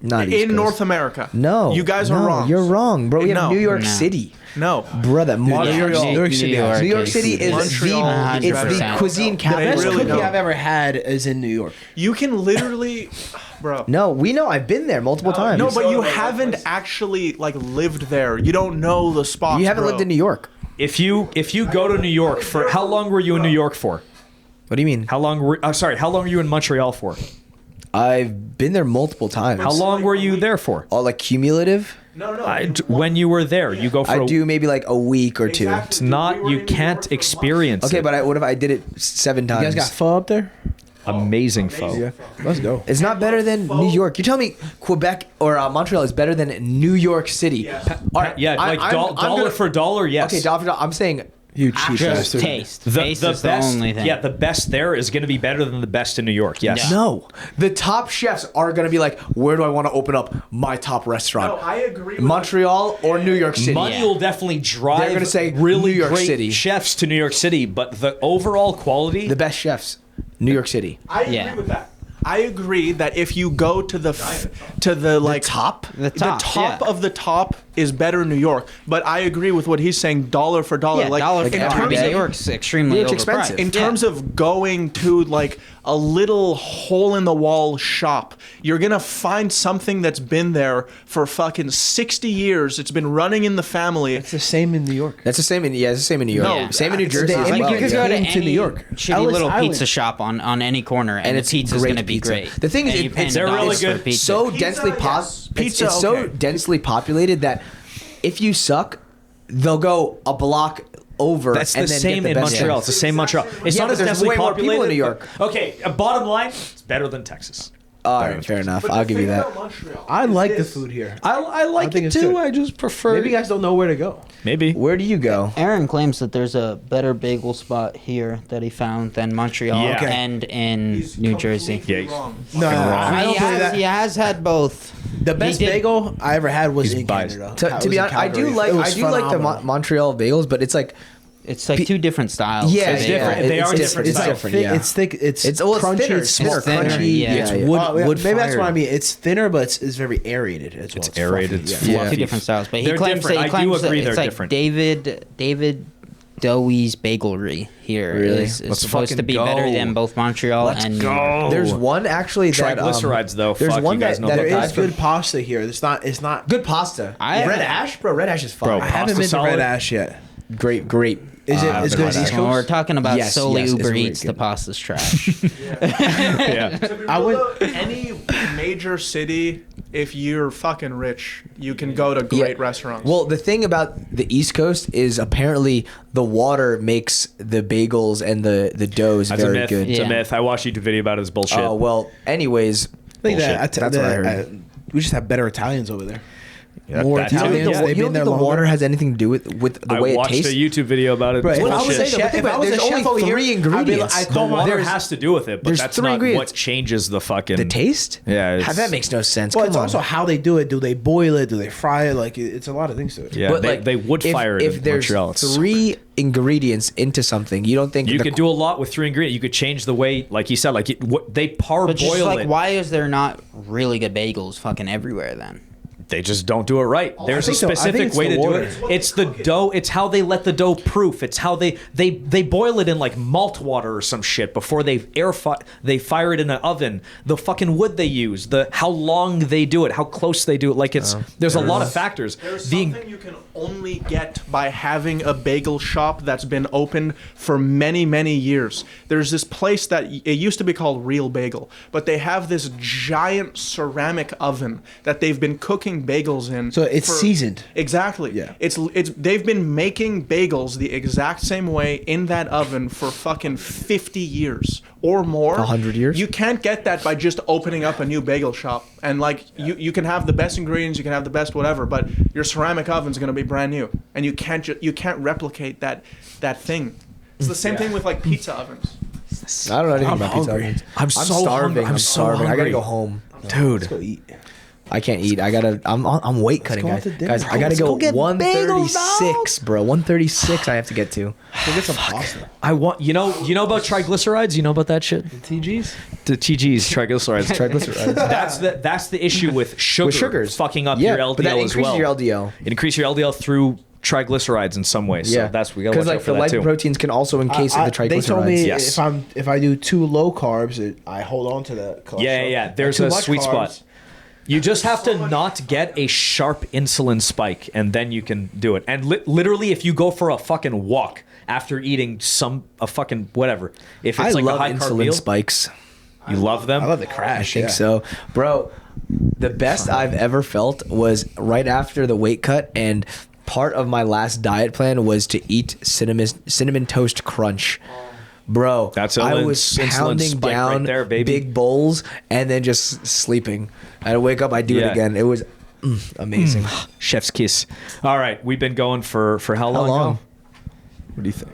Not East in Coast. North America. No, you guys are no, wrong. You're wrong, bro. We have No. New York No. City, No, brother. Montreal. New York City. New York is City is Montreal the is it's the better. cuisine The capital. best really cookie don't. I've ever had is in New York. you can literally, bro. No, we know. I've been there multiple times. No, but you haven't actually like lived there. You don't know the spots. you haven't bro. lived in New York. if you go to New York for how long were you in New York for? What do you mean? How long were how long were you in Montreal for? I've been there multiple times. How long were you there for? All like cumulative? No. When you were there, you go for I do maybe like a week or two. Exactly. It's not you can't experience Okay, it. but what if I did it 7 times? You guys got pho up there? Amazing pho. Yeah. Let's go. It's not better than New York. You tell me Quebec or Montreal is better than New York City. All right, Yeah, like I'm dollar gonna- for dollar, yes. Okay, dollar for dollar. I'm saying You cheap Just bastard. taste. The Taste is the best, only thing. yeah, the best there is going to be better than the best in New York. Yes. Yeah. no. The top chefs are gonna be like, where do I want to open up my top restaurant? No, I agree. With Montreal or New York City? Money Yeah. will definitely drive. They're gonna say really New York great City. chefs to New York City, but the overall quality. The best chefs, New York City. I agree Yeah. with that. I agree that if you go to the like top? The top, yeah. of the top is better in New York. But I agree with what he's saying, dollar for dollar. Yeah, like dollar in for dollar. terms New of York's extremely New York's overpriced. expensive. in terms of going to like a little hole in the wall shop, you're gonna find something that's been there for fucking 60 years. It's been running in the family. It's the same in New York. That's the same in it's the same in New York. No, Same in New it's Jersey. the- as and Like well, you could yeah. go to Came any to New York. shitty Ellis little Island. pizza shop on any corner, and, and the it's pizza's great gonna be pizza. great. The thing is, And you paying they're really $1 for good. pizza. so Pizza, densely yes. Pizza, it's so okay. densely populated that if you suck, they'll go a block over. That's and the then same get in the best Montreal. ones. It's the same in Montreal. It's Yeah, not but as there's densely way more populated. people in New York. but- Okay, bottom line, it's better than Texas. All right, fair enough. I'll give you that. I like the food here. I like think it it's too. good. I just prefer. Maybe you guys don't know where to go. Maybe. Where do you go? Aaron claims that there's a better bagel spot here that he found than Montreal Yeah. Okay. and in New Jersey. Yeah. Wrong. No, I don't he, believe has, that. he has had both. The best He did- bagel I ever had was He's in biased. Canada. To, It to was be in honest, I do Calgary. like It was the phenomenal. Montreal bagels, but it's like It's like two different styles. Yeah, of it's bagel. different. They are different It's like styles. different, thick. yeah. It's thick. It's well, it's crunchy. thinner. It's It's more thinner, crunchy. yeah. It's Yeah. wood. Oh, yeah, wood maybe that's fired. what I mean. It's thinner, but it's very aerated as well. It's aerated, fluffy, it's yeah. fluffy. Two different styles, but he They're claims different. that I he do claims that agree it's they're like different. David Dowie's Bagelry here Really? is Let's supposed to fucking be better go. than both Montreal and New York. there's one actually that Triglycerides, though. There's Fuck, one you guys know that about There that. is good pasta here. It's not. It's not. good pasta. I- Red Ash, bro. Red Ash is fine. Bro, I haven't pasta been to salad? Red Ash yet. great. Is it I've as been good to as Red East Ash. When we're Coast? talking about Yes, solely yes, it's Uber really Eats, the good. pasta's trash. Yeah. I would. Any major city, if you're fucking rich, you can go to great restaurants. Well, the thing about the East Coast is apparently the water makes the bagels and the doughs That's a very myth. good. It's a Yeah. myth. I watched a YouTube video about it. It's bullshit. Oh well. Anyways, I think that bullshit. That's what I heard. we just have better Italians over there. Yeah, More that You don't too. think Italians. the, They've you been don't think there the water longer. has anything to do with the way I it watched tastes? a YouTube video about it. Right. It's If I was bullshit. a chef, Think about it, if I was a there's chef only over three here, ingredients. I The thought water there's- has to do with it, but there's that's three not ingredients. what changes the fucking The taste? Yeah, it's- that makes no sense. Well, Come it's on. also how they do it. Do they boil it? Do they fry it? Like it's a lot of things to it. Yeah, But, they, like, they would fire it if in there's Montreal. It's- 3 ingredients into something, you don't think You the- could do a lot with 3 ingredients. You could change the way, like you said, like what they But just parboil like, it. why is there not really good bagels fucking everywhere then? They just don't do it right. There's a think so. I think specific it's way the to do water. it. It's the dough. It's how they let the dough proof. It's how they boil it in like malt water or some shit before they they fire it in an oven. The fucking wood they use, the how long they do it, how close they do it. Like it's there's a lot of factors. There's something you can only get by having a bagel shop that's been open for many, many years. There's this place that it used to be called Real Bagel, but they have this giant ceramic oven that they've been cooking bagels in. So it's seasoned. Exactly. Yeah. It's they've been making bagels the exact same way in that oven for fucking 50 years or more. 100 years? You can't get that by just opening up a new bagel shop. And like you can have the best ingredients, you can have the best whatever, but your ceramic oven's going to be brand new and you can't replicate that thing. It's the same thing with like pizza ovens. I don't know anything I'm about pizza hungry. ovens. I'm so starving. hungry. I'm I'm so starving. I gotta hungry. go home. Dude, Let's go eat. I can't eat. I'm weight cutting, go out guys. to dinner. Guys, I gotta Let's go go get 136, bro. 136. I have to get to. Go get some pasta. I want you know about triglycerides. You know about that shit. TGs. The TGs, triglycerides. Triglycerides. That's the issue with sugar. With sugars. fucking up Yeah, your LDL but that as well. increases your LDL. It increases your LDL through triglycerides in some ways. Yeah, So that's we gotta watch because like out for the that too. lipoproteins can also encase the triglycerides. They told me Yes. if I do too low carbs, I hold on to the cholesterol. Yeah. There's Too a much sweet carbs, spot. You just have to not get a sharp insulin spike, and then you can do it. And literally, if you go for a fucking walk after eating a fucking whatever, if it's I like love a high carb insulin meal, spikes. you love them. I love the crash. I think so, bro. The best I've ever felt was right after the weight cut, and part of my last diet plan was to eat cinnamon toast crunch. Bro, That's I insulin- was insulin pounding spike down right there, baby. big bowls and then just sleeping. I'd wake up, I'd do it Yeah. again. It was amazing. Chef's kiss. All right, we've been going for how long? long? now? What do you think?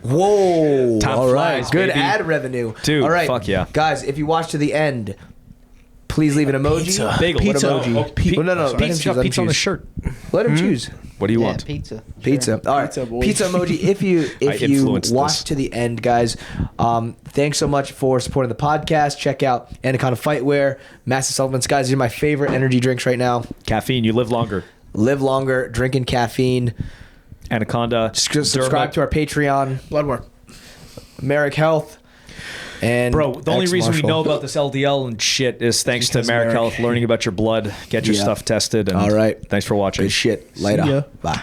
Whoa! Time all right, flies, good baby. ad revenue, Dude, All right, fuck yeah. guys. If you watch to the end, please leave an emoji. Pizza. Bagel. Pizza What emoji. Pe- no, let him Pizza, choose, let him pizza on the choose. shirt. Let him choose. What do you Yeah, want? pizza. Pizza. All right. Pizza, boy. Pizza emoji. If you influenced watch this. to the end, guys, thanks so much for supporting the podcast. Check out Anaconda Fightwear, MASF supplements, guys. These are my favorite energy drinks right now. Caffeine. You live longer. Live longer, drinking caffeine. Anaconda. Subscribe to our Patreon, Blood work. Marekhealth, and Bro, the only reason we XMartial. know about this LDL and shit is thanks to Because Marekhealth, Marek. learning about your blood, get your Yeah. stuff tested. And All right. Thanks for watching. Good shit. Later. ya. Bye.